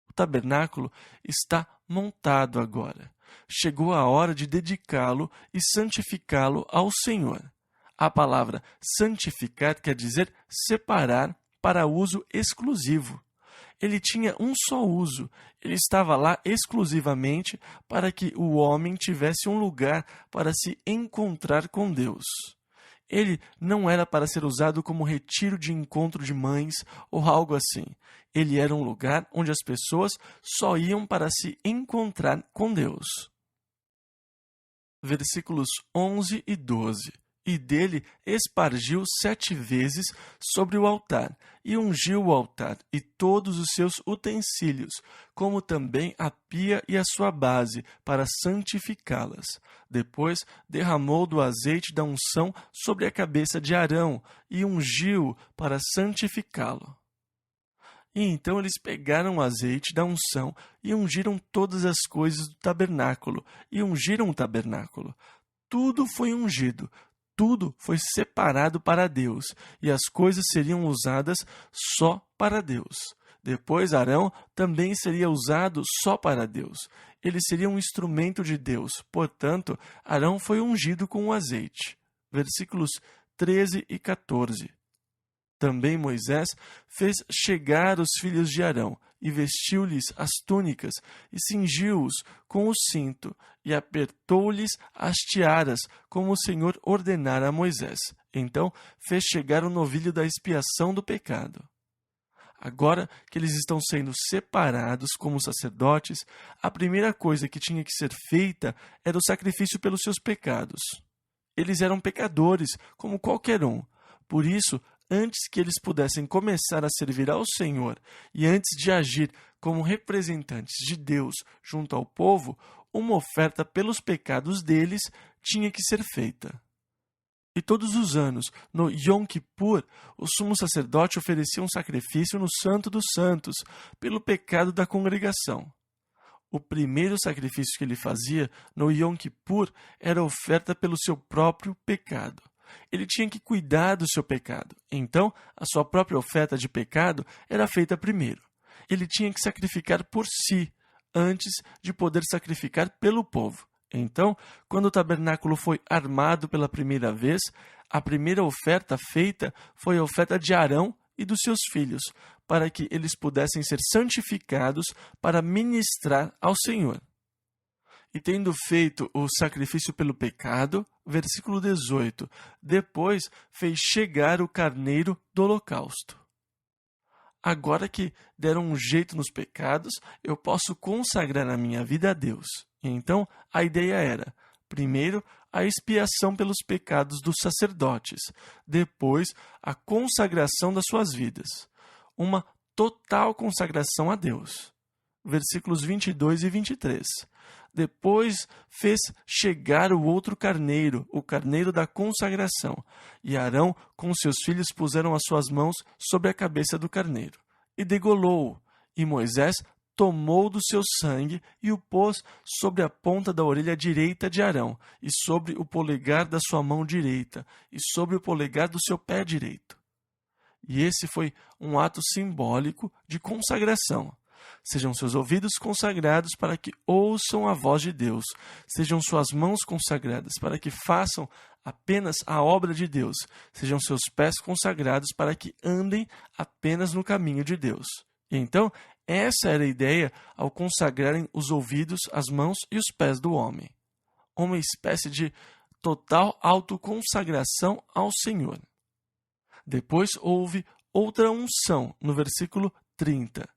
O tabernáculo está montado agora. Chegou a hora de dedicá-lo e santificá-lo ao Senhor. A palavra santificar quer dizer separar para uso exclusivo. Ele tinha um só uso. Ele estava lá exclusivamente para que o homem tivesse um lugar para se encontrar com Deus. Ele não era para ser usado como retiro de encontro de mães ou algo assim. Ele era um lugar onde as pessoas só iam para se encontrar com Deus. Versículos 11 e 12. e dele espargiu 7 vezes sobre o altar, e ungiu o altar e todos os seus utensílios, como também a pia e a sua base, para santificá-las. Depois derramou do azeite da unção sobre a cabeça de Arão, e ungiu para santificá-lo. E então eles pegaram o azeite da unção e ungiram todas as coisas do tabernáculo, e ungiram o tabernáculo. Tudo foi ungido, tudo foi separado para Deus, e as coisas seriam usadas só para Deus. Depois Arão também seria usado só para Deus. Ele seria um instrumento de Deus, portanto, Arão foi ungido com o azeite. Versículos 13 e 14. Também Moisés fez chegar os filhos de Arão, e vestiu-lhes as túnicas, e cingiu-os com o cinto, e apertou-lhes as tiaras, como o Senhor ordenara a Moisés. Então fez chegar o novilho da expiação do pecado. Agora que eles estão sendo separados como sacerdotes, a primeira coisa que tinha que ser feita era o sacrifício pelos seus pecados. Eles eram pecadores, como qualquer um. Por isso, antes que eles pudessem começar a servir ao Senhor e antes de agir como representantes de Deus junto ao povo, uma oferta pelos pecados deles tinha que ser feita. E todos os anos, no Yom Kippur, o sumo sacerdote oferecia um sacrifício no Santo dos Santos pelo pecado da congregação. O primeiro sacrifício que ele fazia no Yom Kippur era a oferta pelo seu próprio pecado. Ele tinha que cuidar do seu pecado. Então, a sua própria oferta de pecado era feita primeiro. Ele tinha que sacrificar por si, antes de poder sacrificar pelo povo. Então, quando o tabernáculo foi armado pela primeira vez, a primeira oferta feita foi a oferta de Arão e dos seus filhos, para que eles pudessem ser santificados para ministrar ao Senhor. E tendo feito o sacrifício pelo pecado, versículo 18, depois fez chegar o carneiro do holocausto. Agora que deram um jeito nos pecados, eu posso consagrar a minha vida a Deus. Então, a ideia era, primeiro, a expiação pelos pecados dos sacerdotes, depois, a consagração das suas vidas. Uma total consagração a Deus. Versículos 22 e 23. Depois fez chegar o outro carneiro, o carneiro da consagração. E Arão com seus filhos puseram as suas mãos sobre a cabeça do carneiro. E degolou-o. E Moisés tomou do seu sangue e o pôs sobre a ponta da orelha direita de Arão, e sobre o polegar da sua mão direita, e sobre o polegar do seu pé direito. E esse foi um ato simbólico de consagração. Sejam seus ouvidos consagrados para que ouçam a voz de Deus. Sejam suas mãos consagradas para que façam apenas a obra de Deus. Sejam seus pés consagrados para que andem apenas no caminho de Deus. E então, essa era a ideia ao consagrarem os ouvidos, as mãos e os pés do homem. Uma espécie de total autoconsagração ao Senhor. Depois houve outra unção, no versículo 30.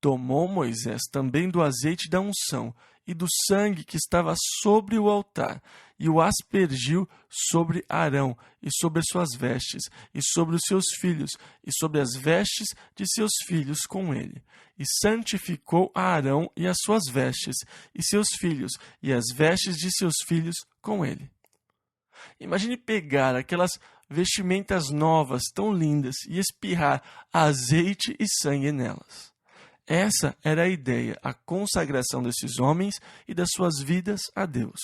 Tomou Moisés também do azeite da unção e do sangue que estava sobre o altar, e o aspergiu sobre Arão, e sobre as suas vestes, e sobre os seus filhos, e sobre as vestes de seus filhos com ele. E santificou a Arão e as suas vestes, e seus filhos, e as vestes de seus filhos com ele. Imagine pegar aquelas vestimentas novas, tão lindas, e espirrar azeite e sangue nelas. Essa era a ideia, a consagração desses homens e das suas vidas a Deus.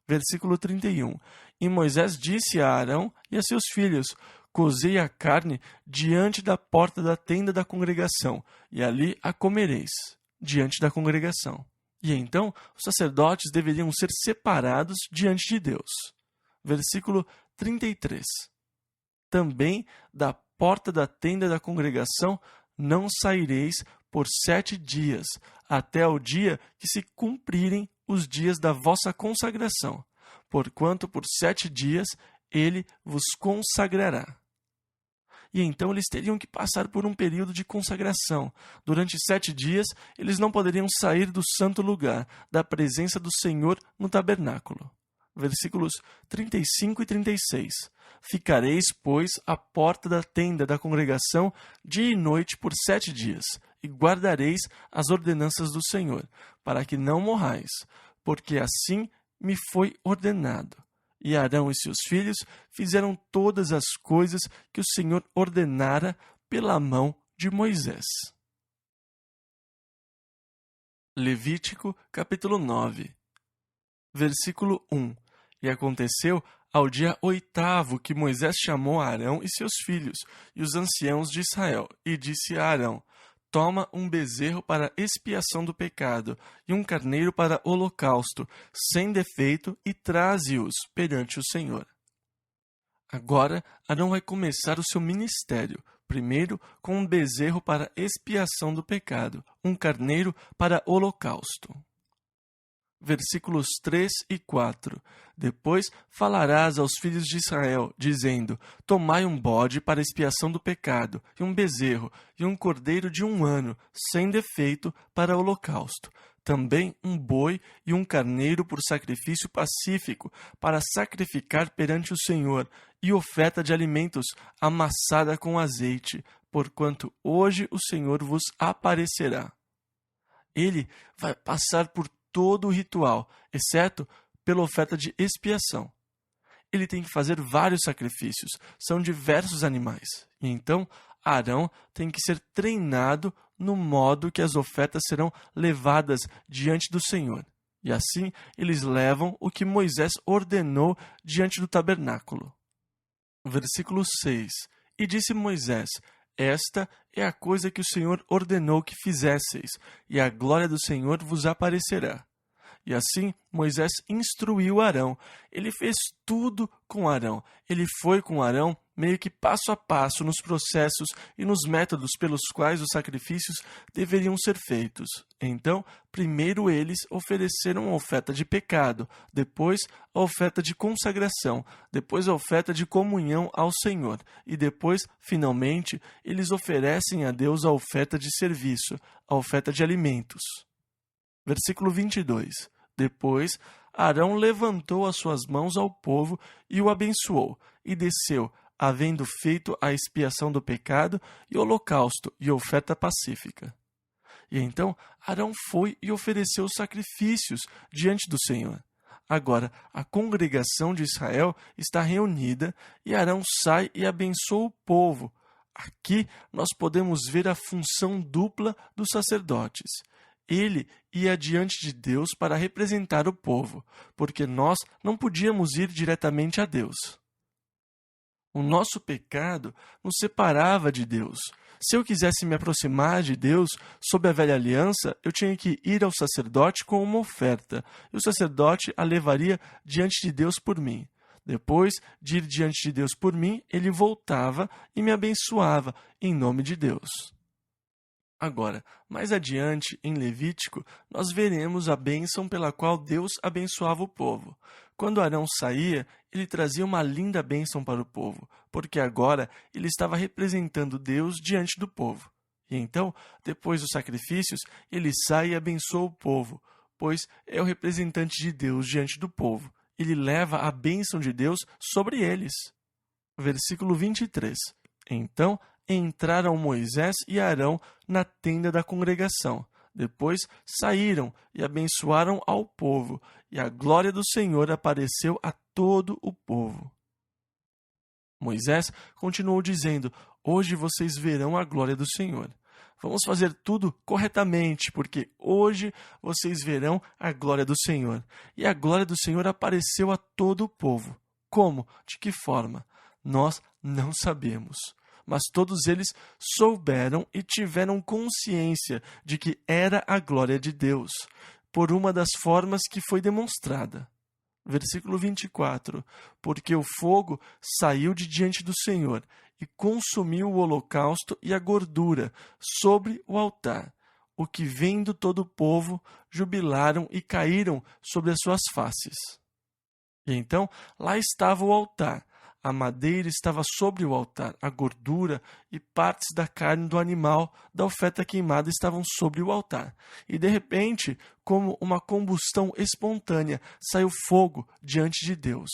Versículo 31. E Moisés disse a Arão e a seus filhos: cozei a carne diante da porta da tenda da congregação, e ali a comereis, diante da congregação. E então os sacerdotes deveriam ser separados diante de Deus. Versículo 33. Também da porta da tenda da congregação não saireis por 7 dias, até o dia que se cumprirem os dias da vossa consagração, porquanto por 7 dias ele vos consagrará. E então eles teriam que passar por um período de consagração. Durante 7 dias, eles não poderiam sair do santo lugar, da presença do Senhor no tabernáculo. Versículos 35 e 36. Ficareis, pois, à porta da tenda da congregação dia e noite por 7 dias, e guardareis as ordenanças do Senhor, para que não morrais, porque assim me foi ordenado. E Arão e seus filhos fizeram todas as coisas que o Senhor ordenara pela mão de Moisés. Levítico, capítulo 9. Versículo 1. E aconteceu ao dia 8º que Moisés chamou Arão e seus filhos e os anciãos de Israel, e disse a Arão: Toma um bezerro para expiação do pecado e um carneiro para holocausto, sem defeito, e traze-os perante o Senhor. Agora, Arão vai começar o seu ministério, primeiro com um bezerro para expiação do pecado, um carneiro para holocausto. Versículos 3 e 4. Depois falarás aos filhos de Israel, dizendo: Tomai um bode para expiação do pecado, e um bezerro, e um cordeiro de 1 ano, sem defeito, para holocausto. Também um boi e um carneiro por sacrifício pacífico, para sacrificar perante o Senhor, e oferta de alimentos amassada com azeite, porquanto hoje o Senhor vos aparecerá. Ele vai passar por todo o ritual, exceto pela oferta de expiação. Ele tem que fazer vários sacrifícios, são diversos animais. E então, Arão tem que ser treinado no modo que as ofertas serão levadas diante do Senhor. E assim, eles levam o que Moisés ordenou diante do tabernáculo. Versículo 6. E disse Moisés: Esta é a coisa que o Senhor ordenou que fizesseis, e a glória do Senhor vos aparecerá. E assim Moisés instruiu Arão. Ele fez tudo com Arão. Ele foi com Arão meio que passo a passo nos processos e nos métodos pelos quais os sacrifícios deveriam ser feitos. Então, primeiro eles ofereceram a oferta de pecado, depois a oferta de consagração, depois a oferta de comunhão ao Senhor, e depois, finalmente, eles oferecem a Deus a oferta de serviço, a oferta de alimentos. Versículo 22. Depois, Arão levantou as suas mãos ao povo e o abençoou, e desceu, havendo feito a expiação do pecado e holocausto e oferta pacífica. E então Arão foi e ofereceu sacrifícios diante do Senhor. Agora, a congregação de Israel está reunida e Arão sai e abençoa o povo. Aqui nós podemos ver a função dupla dos sacerdotes. Ele ia diante de Deus para representar o povo, porque nós não podíamos ir diretamente a Deus. O nosso pecado nos separava de Deus. Se eu quisesse me aproximar de Deus sob a velha aliança, eu tinha que ir ao sacerdote com uma oferta, e o sacerdote a levaria diante de Deus por mim. Depois de ir diante de Deus por mim, ele voltava e me abençoava em nome de Deus. Agora, mais adiante, em Levítico, nós veremos a bênção pela qual Deus abençoava o povo. Quando Arão saía, ele trazia uma linda bênção para o povo, porque agora ele estava representando Deus diante do povo. E então, depois dos sacrifícios, ele sai e abençoa o povo, pois é o representante de Deus diante do povo. Ele leva a bênção de Deus sobre eles. Versículo 23. Então, entraram Moisés e Arão na tenda da congregação. Depois saíram e abençoaram ao povo, e a glória do Senhor apareceu a todo o povo. Moisés continuou dizendo: Hoje vocês verão a glória do Senhor. Vamos fazer tudo corretamente, porque hoje vocês verão a glória do Senhor. E a glória do Senhor apareceu a todo o povo. Como? De que forma? Nós não sabemos. Mas todos eles souberam e tiveram consciência de que era a glória de Deus, por uma das formas que foi demonstrada. Versículo 24. Porque o fogo saiu de diante do Senhor e consumiu o holocausto e a gordura sobre o altar, o que vendo todo o povo, jubilaram e caíram sobre as suas faces. E então lá estava o altar, A madeira estava sobre o altar, a gordura e partes da carne do animal da oferta queimada estavam sobre o altar. E de repente, como uma combustão espontânea, saiu fogo diante de Deus.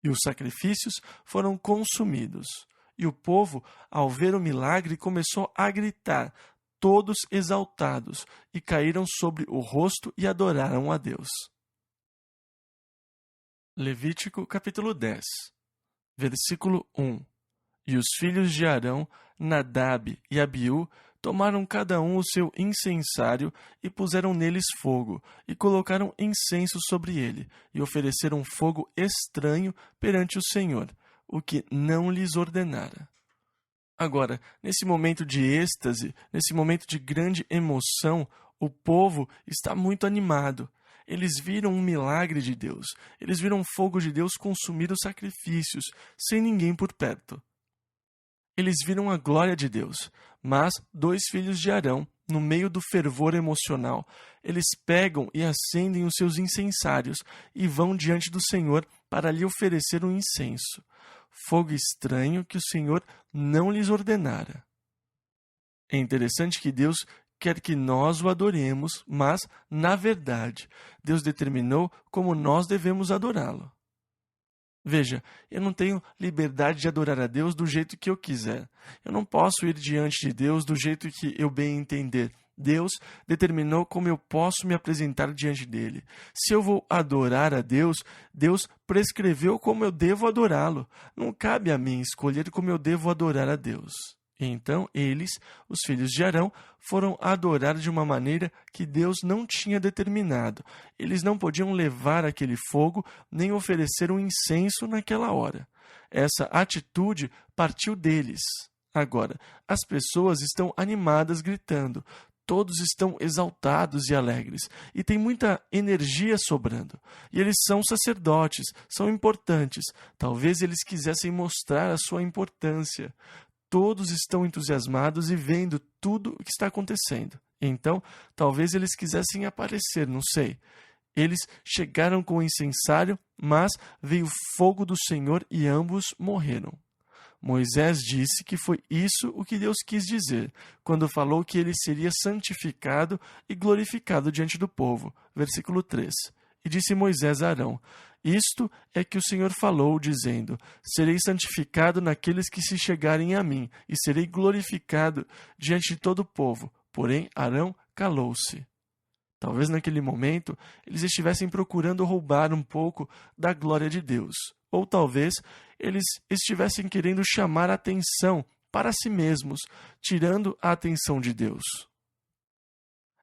E os sacrifícios foram consumidos. E o povo, ao ver o milagre, começou a gritar, todos exaltados, e caíram sobre o rosto e adoraram a Deus. Levítico capítulo 10, versículo 1. E os filhos de Arão, Nadab e Abiú, tomaram cada um o seu incensário e puseram neles fogo, e colocaram incenso sobre ele, e ofereceram fogo estranho perante o Senhor, o que não lhes ordenara. Agora, nesse momento de êxtase, nesse momento de grande emoção, o povo está muito animado. Eles viram um milagre de Deus. Eles viram o fogo de Deus consumir os sacrifícios, sem ninguém por perto. Eles viram a glória de Deus, mas 2 filhos de Arão, no meio do fervor emocional, eles pegam e acendem os seus incensários e vão diante do Senhor para lhe oferecer um incenso, fogo estranho que o Senhor não lhes ordenara. É interessante que Deus quer que nós o adoremos, mas, na verdade, Deus determinou como nós devemos adorá-lo. Veja, eu não tenho liberdade de adorar a Deus do jeito que eu quiser. Eu não posso ir diante de Deus do jeito que eu bem entender. Deus determinou como eu posso me apresentar diante dele. Se eu vou adorar a Deus, Deus prescreveu como eu devo adorá-lo. Não cabe a mim escolher como eu devo adorar a Deus. Então eles, os filhos de Arão, foram adorar de uma maneira que Deus não tinha determinado. Eles não podiam levar aquele fogo nem oferecer um incenso naquela hora. Essa atitude partiu deles. Agora, as pessoas estão animadas gritando. Todos estão exaltados e alegres, e tem muita energia sobrando. E eles são sacerdotes, são importantes. Talvez eles quisessem mostrar a sua importância. Todos estão entusiasmados e vendo tudo o que está acontecendo. Então, talvez eles quisessem aparecer, não sei. Eles chegaram com o incensário, mas veio fogo do Senhor e ambos morreram. Moisés disse que foi isso o que Deus quis dizer, quando falou que ele seria santificado e glorificado diante do povo. Versículo 3. E disse Moisés a Arão: isto é que o Senhor falou, dizendo: serei santificado naqueles que se chegarem a mim, e serei glorificado diante de todo o povo. Porém, Arão calou-se. Talvez naquele momento eles estivessem procurando roubar um pouco da glória de Deus. Ou talvez eles estivessem querendo chamar a atenção para si mesmos, tirando a atenção de Deus.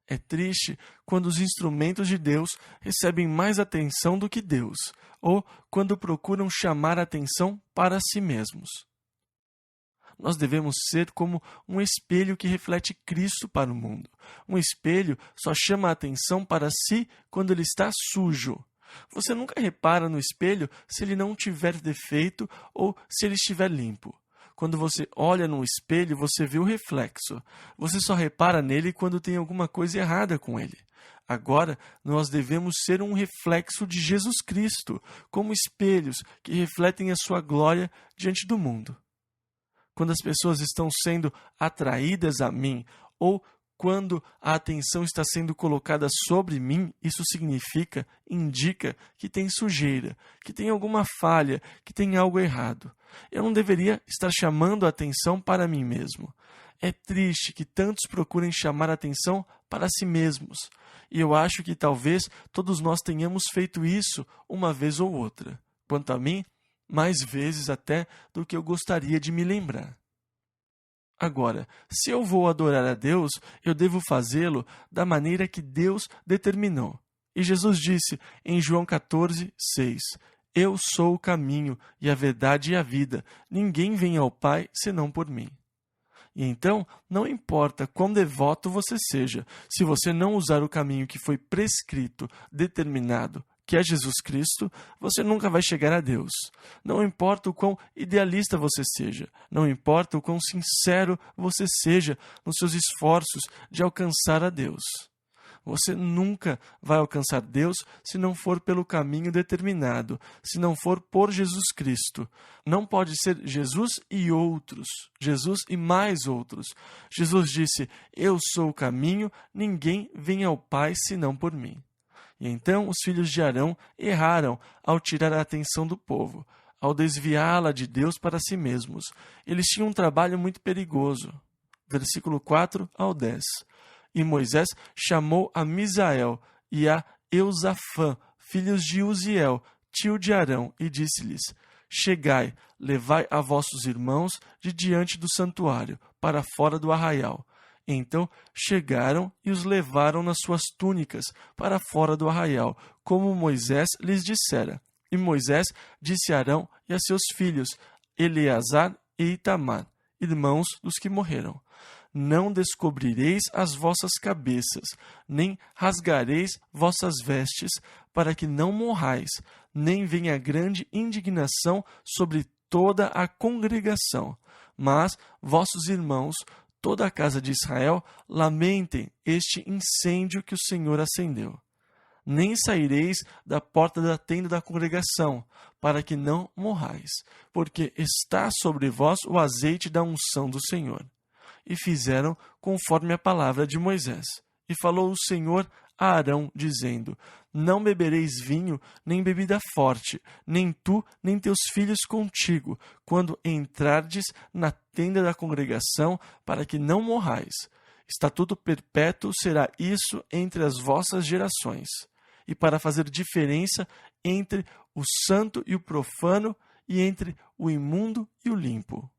É triste quando os instrumentos de Deus recebem mais atenção do que Deus, ou quando procuram chamar a atenção para si mesmos. Nós devemos ser como um espelho que reflete Cristo para o mundo. Um espelho só chama a atenção para si quando ele está sujo. Você nunca repara no espelho se ele não tiver defeito ou se ele estiver limpo. Quando você olha no espelho, você vê o reflexo. Você só repara nele quando tem alguma coisa errada com ele. Agora, nós devemos ser um reflexo de Jesus Cristo, como espelhos que refletem a sua glória diante do mundo. Quando as pessoas estão sendo atraídas a mim, ou quando a atenção está sendo colocada sobre mim, isso indica que tem sujeira, que tem alguma falha, que tem algo errado. Eu não deveria estar chamando a atenção para mim mesmo. É triste que tantos procurem chamar a atenção para si mesmos. E eu acho que talvez todos nós tenhamos feito isso uma vez ou outra. Quanto a mim, mais vezes até do que eu gostaria de me lembrar. Agora, se eu vou adorar a Deus, eu devo fazê-lo da maneira que Deus determinou. E Jesus disse em João 14, 6, eu sou o caminho e a verdade e a vida. Ninguém vem ao Pai senão por mim. E então, não importa quão devoto você seja, se você não usar o caminho que foi prescrito, determinado, que é Jesus Cristo, você nunca vai chegar a Deus. Não importa o quão idealista você seja, não importa o quão sincero você seja nos seus esforços de alcançar a Deus. Você nunca vai alcançar Deus se não for pelo caminho determinado, se não for por Jesus Cristo. Não pode ser Jesus e outros, Jesus e mais outros. Jesus disse: eu sou o caminho, ninguém vem ao Pai senão por mim. E então os filhos de Arão erraram ao tirar a atenção do povo, ao desviá-la de Deus para si mesmos. Eles tinham um trabalho muito perigoso. Versículo 4 ao 10. E Moisés chamou a Misael e a Eusafã, filhos de Uziel, tio de Arão, e disse-lhes: chegai, levai a vossos irmãos de diante do santuário, para fora do arraial. Então chegaram e os levaram nas suas túnicas para fora do arraial, como Moisés lhes dissera. E Moisés disse a Arão e a seus filhos, Eleazar e Itamar, irmãos dos que morreram: não descobrireis as vossas cabeças, nem rasgareis vossas vestes, para que não morrais, nem venha grande indignação sobre toda a congregação. Mas vossos irmãos, toda a casa de Israel, lamentem este incêndio que o Senhor acendeu. Nem saireis da porta da tenda da congregação, para que não morrais, porque está sobre vós o azeite da unção do Senhor. E fizeram conforme a palavra de Moisés. E falou o Senhor a Arão, dizendo: não bebereis vinho, nem bebida forte, nem tu, nem teus filhos contigo, quando entrardes na tenda da congregação, para que não morrais. Estatuto perpétuo será isso entre as vossas gerações, e para fazer diferença entre o santo e o profano, e entre o imundo e o limpo.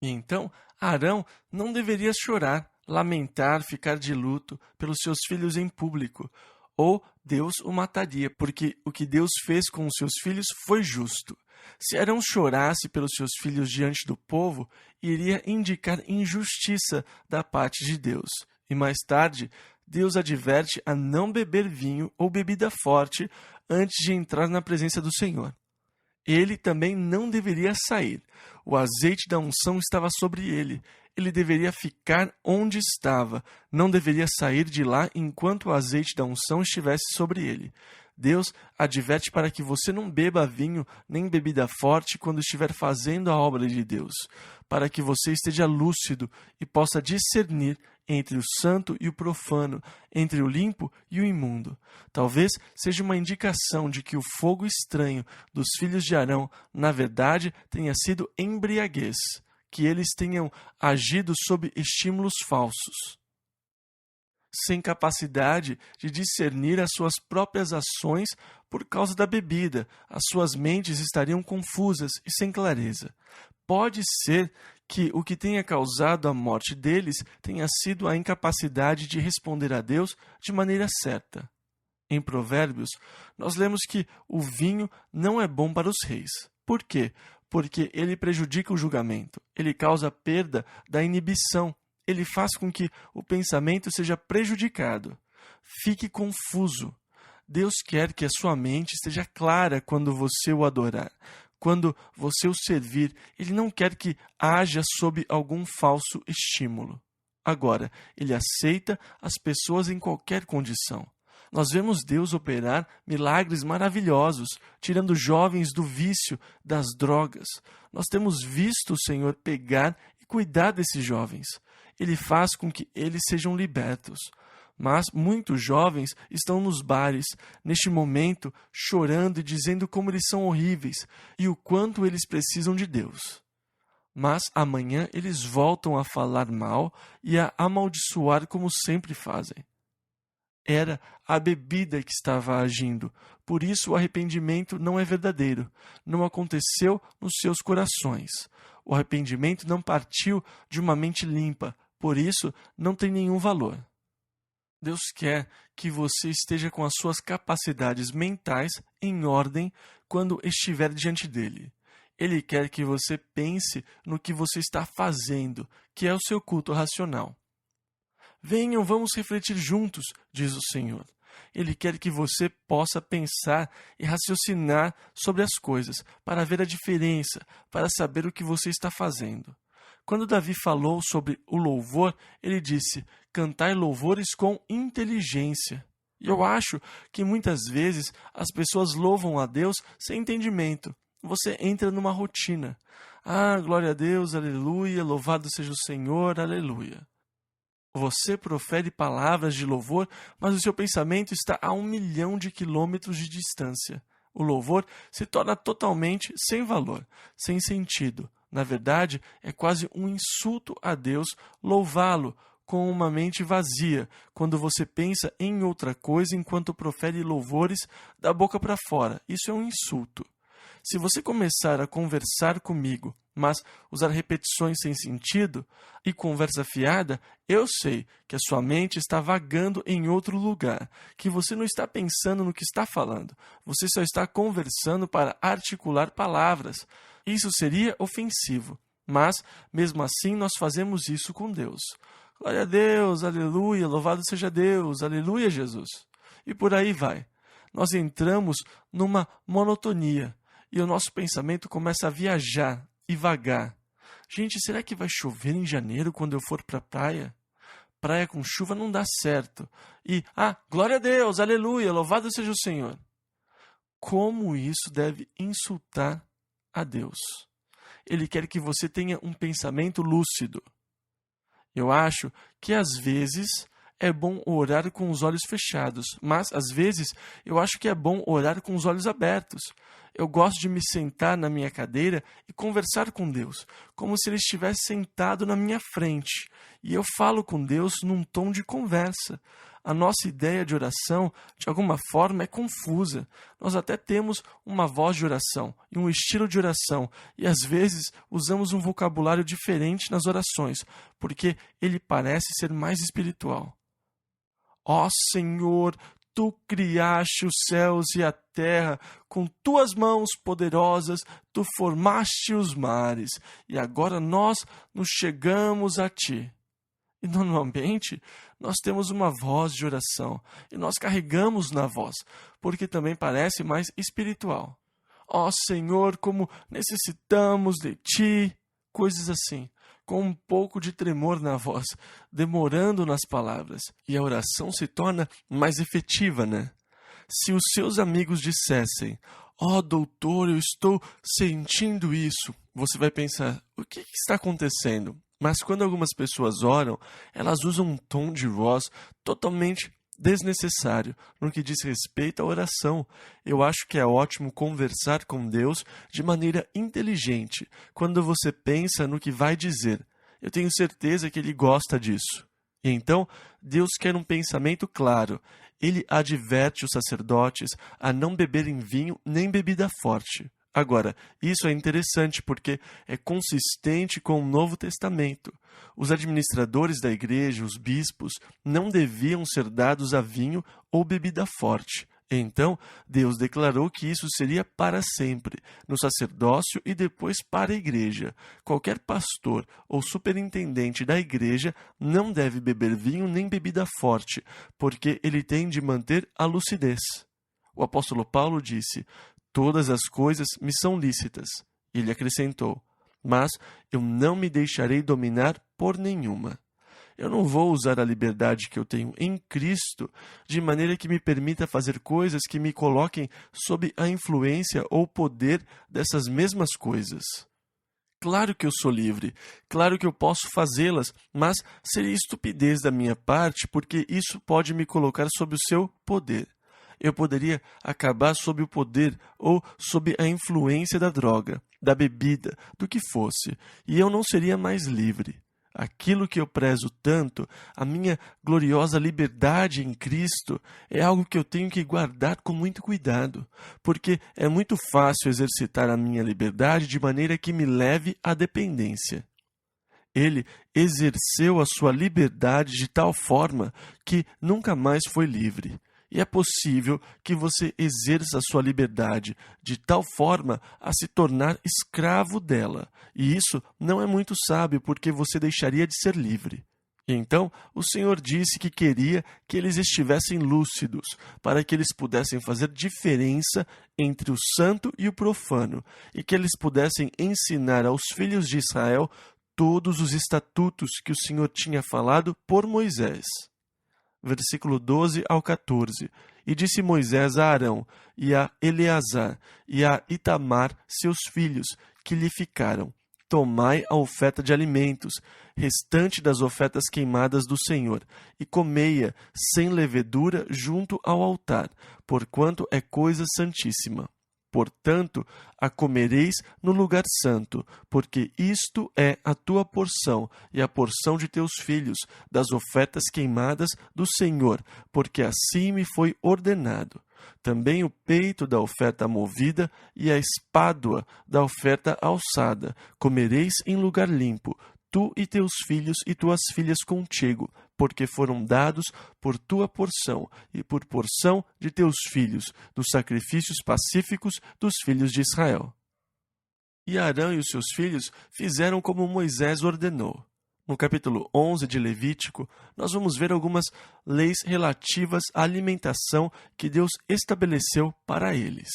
E então Arão não deveria chorar, lamentar, ficar de luto pelos seus filhos em público, ou Deus o mataria, porque o que Deus fez com os seus filhos foi justo. Se Arão chorasse pelos seus filhos diante do povo, iria indicar injustiça da parte de Deus. E mais tarde, Deus adverte a não beber vinho ou bebida forte antes de entrar na presença do Senhor. Ele também não deveria sair. O azeite da unção estava sobre ele. Ele deveria ficar onde estava. Não deveria sair de lá enquanto o azeite da unção estivesse sobre ele. Deus adverte para que você não beba vinho nem bebida forte quando estiver fazendo a obra de Deus, para que você esteja lúcido e possa discernir entre o santo e o profano, entre o limpo e o imundo. Talvez seja uma indicação de que o fogo estranho dos filhos de Arão, na verdade, tenha sido embriaguez, que eles tenham agido sob estímulos falsos, sem capacidade de discernir as suas próprias ações por causa da bebida. As suas mentes estariam confusas e sem clareza. Pode ser que o que tenha causado a morte deles tenha sido a incapacidade de responder a Deus de maneira certa. Em Provérbios, nós lemos que o vinho não é bom para os reis. Por quê? Porque ele prejudica o julgamento, ele causa perda da inibição, ele faz com que o pensamento seja prejudicado. Fique confuso. Deus quer que a sua mente esteja clara quando você o adorar. Quando você o servir, Ele não quer que haja sob algum falso estímulo. Agora, Ele aceita as pessoas em qualquer condição. Nós vemos Deus operar milagres maravilhosos, tirando jovens do vício, das drogas. Nós temos visto o Senhor pegar e cuidar desses jovens. Ele faz com que eles sejam libertos. Mas muitos jovens estão nos bares, neste momento, chorando e dizendo como eles são horríveis e o quanto eles precisam de Deus. Mas amanhã eles voltam a falar mal e a amaldiçoar como sempre fazem. Era a bebida que estava agindo, por isso o arrependimento não é verdadeiro, não aconteceu nos seus corações. O arrependimento não partiu de uma mente limpa, por isso não tem nenhum valor. Deus quer que você esteja com as suas capacidades mentais em ordem quando estiver diante dele. Ele quer que você pense no que você está fazendo, que é o seu culto racional. Venham, vamos refletir juntos, diz o Senhor. Ele quer que você possa pensar e raciocinar sobre as coisas, para ver a diferença, para saber o que você está fazendo. Quando Davi falou sobre o louvor, ele disse: cantai louvores com inteligência. E eu acho que muitas vezes as pessoas louvam a Deus sem entendimento. Você entra numa rotina. Ah, glória a Deus, aleluia, louvado seja o Senhor, aleluia. Você profere palavras de louvor, mas o seu pensamento está a 1.000.000 de quilômetros de distância. O louvor se torna totalmente sem valor, sem sentido. Na verdade, é quase um insulto a Deus louvá-lo com uma mente vazia, quando você pensa em outra coisa enquanto profere louvores da boca para fora. Isso é um insulto. Se você começar a conversar comigo, mas usar repetições sem sentido e conversa fiada, eu sei que a sua mente está vagando em outro lugar, que você não está pensando no que está falando, você só está conversando para articular palavras. Isso seria ofensivo, mas mesmo assim nós fazemos isso com Deus. Glória a Deus, aleluia, louvado seja Deus, aleluia, Jesus. E por aí vai. Nós entramos numa monotonia. E o nosso pensamento começa a viajar e vagar. Gente, será que vai chover em janeiro quando eu for para a praia? Praia com chuva não dá certo. E, glória a Deus, aleluia, louvado seja o Senhor. Como isso deve insultar a Deus? Ele quer que você tenha um pensamento lúcido. Eu acho que às vezes é bom orar com os olhos fechados, mas às vezes eu acho que é bom orar com os olhos abertos. Eu gosto de me sentar na minha cadeira e conversar com Deus, como se Ele estivesse sentado na minha frente. E eu falo com Deus num tom de conversa. A nossa ideia de oração, de alguma forma, é confusa. Nós até temos uma voz de oração e um estilo de oração, e às vezes usamos um vocabulário diferente nas orações, porque ele parece ser mais espiritual. Ó Senhor, Tu criaste os céus e a terra, com tuas mãos poderosas, tu formaste os mares, e agora nós nos chegamos a ti. E normalmente nós temos uma voz de oração, e nós carregamos na voz, porque também parece mais espiritual. Ó Senhor, como necessitamos de ti, coisas assim, com um pouco de tremor na voz, demorando nas palavras. E a oração se torna mais efetiva, né? Se os seus amigos dissessem: ó doutor, eu estou sentindo isso, você vai pensar: o que está acontecendo? Mas quando algumas pessoas oram, elas usam um tom de voz totalmente desnecessário no que diz respeito à oração. Eu acho que é ótimo conversar com Deus de maneira inteligente, quando você pensa no que vai dizer. Eu tenho certeza que Ele gosta disso. E então, Deus quer um pensamento claro. Ele adverte os sacerdotes a não beberem vinho nem bebida forte. Agora, isso é interessante porque é consistente com o Novo Testamento. Os administradores da igreja, os bispos, não deviam ser dados a vinho ou bebida forte. Então, Deus declarou que isso seria para sempre, no sacerdócio e depois para a igreja. Qualquer pastor ou superintendente da igreja não deve beber vinho nem bebida forte, porque ele tem de manter a lucidez. O apóstolo Paulo disse: todas as coisas me são lícitas. Ele acrescentou: mas eu não me deixarei dominar por nenhuma. Eu não vou usar a liberdade que eu tenho em Cristo de maneira que me permita fazer coisas que me coloquem sob a influência ou poder dessas mesmas coisas. Claro que eu sou livre, claro que eu posso fazê-las, mas seria estupidez da minha parte porque isso pode me colocar sob o seu poder. Eu poderia acabar sob o poder ou sob a influência da droga, da bebida, do que fosse, e eu não seria mais livre. Aquilo que eu prezo tanto, a minha gloriosa liberdade em Cristo, é algo que eu tenho que guardar com muito cuidado, porque é muito fácil exercitar a minha liberdade de maneira que me leve à dependência. Ele exerceu a sua liberdade de tal forma que nunca mais foi livre. E é possível que você exerça a sua liberdade de tal forma a se tornar escravo dela. E isso não é muito sábio, porque você deixaria de ser livre. E então, o Senhor disse que queria que eles estivessem lúcidos, para que eles pudessem fazer diferença entre o santo e o profano, e que eles pudessem ensinar aos filhos de Israel todos os estatutos que o Senhor tinha falado por Moisés. Versículo 12 ao 14. E disse Moisés a Arão, e a Eleazar, e a Itamar, seus filhos, que lhe ficaram: tomai a oferta de alimentos, restante das ofertas queimadas do Senhor, e comei-a sem levedura junto ao altar, porquanto é coisa santíssima. Portanto, a comereis no lugar santo, porque isto é a tua porção e a porção de teus filhos, das ofertas queimadas do Senhor, porque assim me foi ordenado. Também o peito da oferta movida e a espádua da oferta alçada comereis em lugar limpo, tu e teus filhos e tuas filhas contigo, porque foram dados por tua porção e por porção de teus filhos, dos sacrifícios pacíficos dos filhos de Israel. E Arão e os seus filhos fizeram como Moisés ordenou. No capítulo 11 de Levítico, nós vamos ver algumas leis relativas à alimentação que Deus estabeleceu para eles.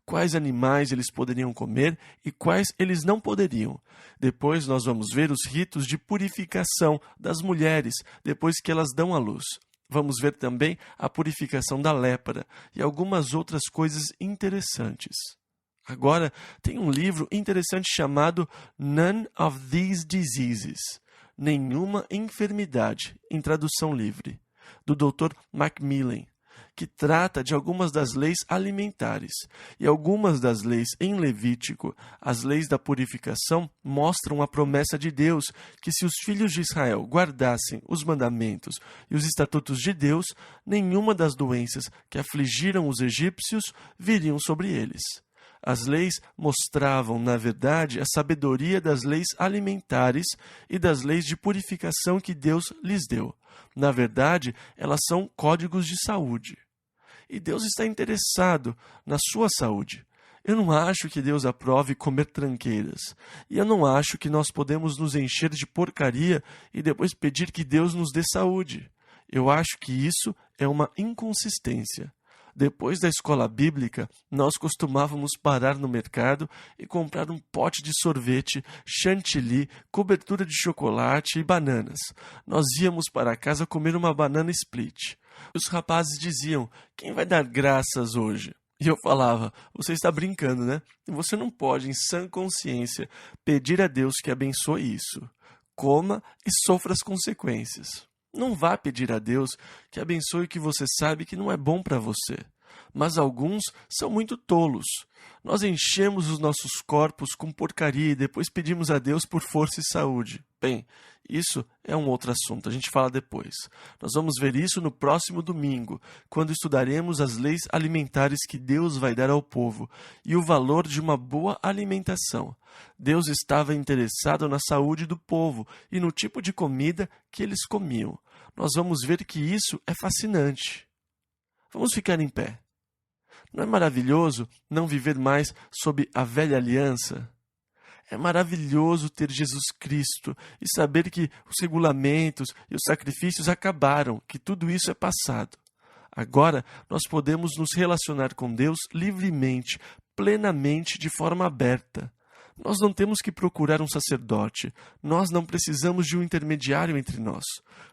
Quais animais eles poderiam comer e quais eles não poderiam. Depois nós vamos ver os ritos de purificação das mulheres depois que elas dão à luz. Vamos ver também a purificação da lépra e algumas outras coisas interessantes. Agora, tem um livro interessante chamado None of These Diseases, Nenhuma Enfermidade, em tradução livre, do Dr. Macmillan, que trata de algumas das leis alimentares. E algumas das leis em Levítico, as leis da purificação, mostram a promessa de Deus que se os filhos de Israel guardassem os mandamentos e os estatutos de Deus, nenhuma das doenças que afligiram os egípcios viriam sobre eles. As leis mostravam, na verdade, a sabedoria das leis alimentares e das leis de purificação que Deus lhes deu. Na verdade, elas são códigos de saúde. E Deus está interessado na sua saúde. Eu não acho que Deus aprove comer tranqueiras. E eu não acho que nós podemos nos encher de porcaria e depois pedir que Deus nos dê saúde. Eu acho que isso é uma inconsistência. Depois da escola bíblica, nós costumávamos parar no mercado e comprar um pote de sorvete, chantilly, cobertura de chocolate e bananas. Nós íamos para casa comer uma banana split. Os rapazes diziam: quem vai dar graças hoje? E eu falava: você está brincando, né? Você não pode, em sã consciência, pedir a Deus que abençoe isso. Coma e sofra as consequências. Não vá pedir a Deus que abençoe o que você sabe que não é bom para você. Mas alguns são muito tolos. Nós enchemos os nossos corpos com porcaria e depois pedimos a Deus por força e saúde. Bem, isso é um outro assunto, a gente fala depois. Nós vamos ver isso no próximo domingo, quando estudaremos as leis alimentares que Deus vai dar ao povo e o valor de uma boa alimentação. Deus estava interessado na saúde do povo e no tipo de comida que eles comiam. Nós vamos ver que isso é fascinante. Vamos ficar em pé. Não é maravilhoso não viver mais sob a velha aliança? É maravilhoso ter Jesus Cristo e saber que os regulamentos e os sacrifícios acabaram, que tudo isso é passado. Agora nós podemos nos relacionar com Deus livremente, plenamente, de forma aberta. Nós não temos que procurar um sacerdote. Nós não precisamos de um intermediário entre nós.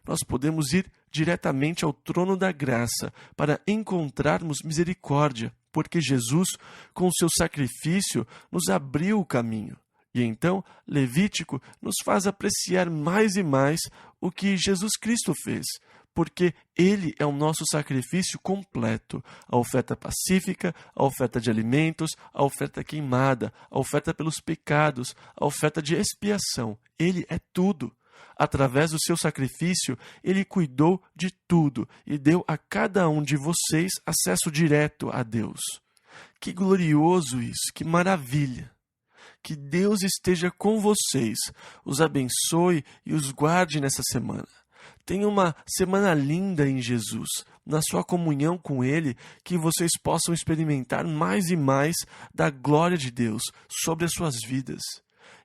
Nós podemos ir diretamente ao trono da graça para encontrarmos misericórdia, porque Jesus, com o seu sacrifício, nos abriu o caminho. E então, Levítico nos faz apreciar mais e mais o que Jesus Cristo fez, porque Ele é o nosso sacrifício completo, a oferta pacífica, a oferta de alimentos, a oferta queimada, a oferta pelos pecados, a oferta de expiação. Ele é tudo. Através do seu sacrifício, Ele cuidou de tudo e deu a cada um de vocês acesso direto a Deus. Que glorioso isso, que maravilha! Que Deus esteja com vocês, os abençoe e os guarde nessa semana. Tenha uma semana linda em Jesus, na sua comunhão com Ele, que vocês possam experimentar mais e mais da glória de Deus sobre as suas vidas.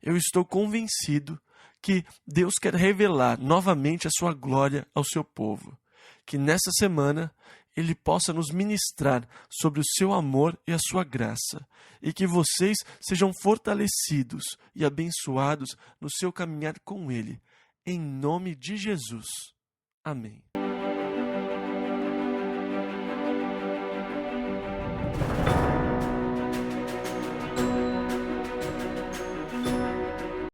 Eu estou convencido que Deus quer revelar novamente a sua glória ao seu povo. Que nessa semana Ele possa nos ministrar sobre o seu amor e a sua graça, e que vocês sejam fortalecidos e abençoados no seu caminhar com Ele, em nome de Jesus. Amém.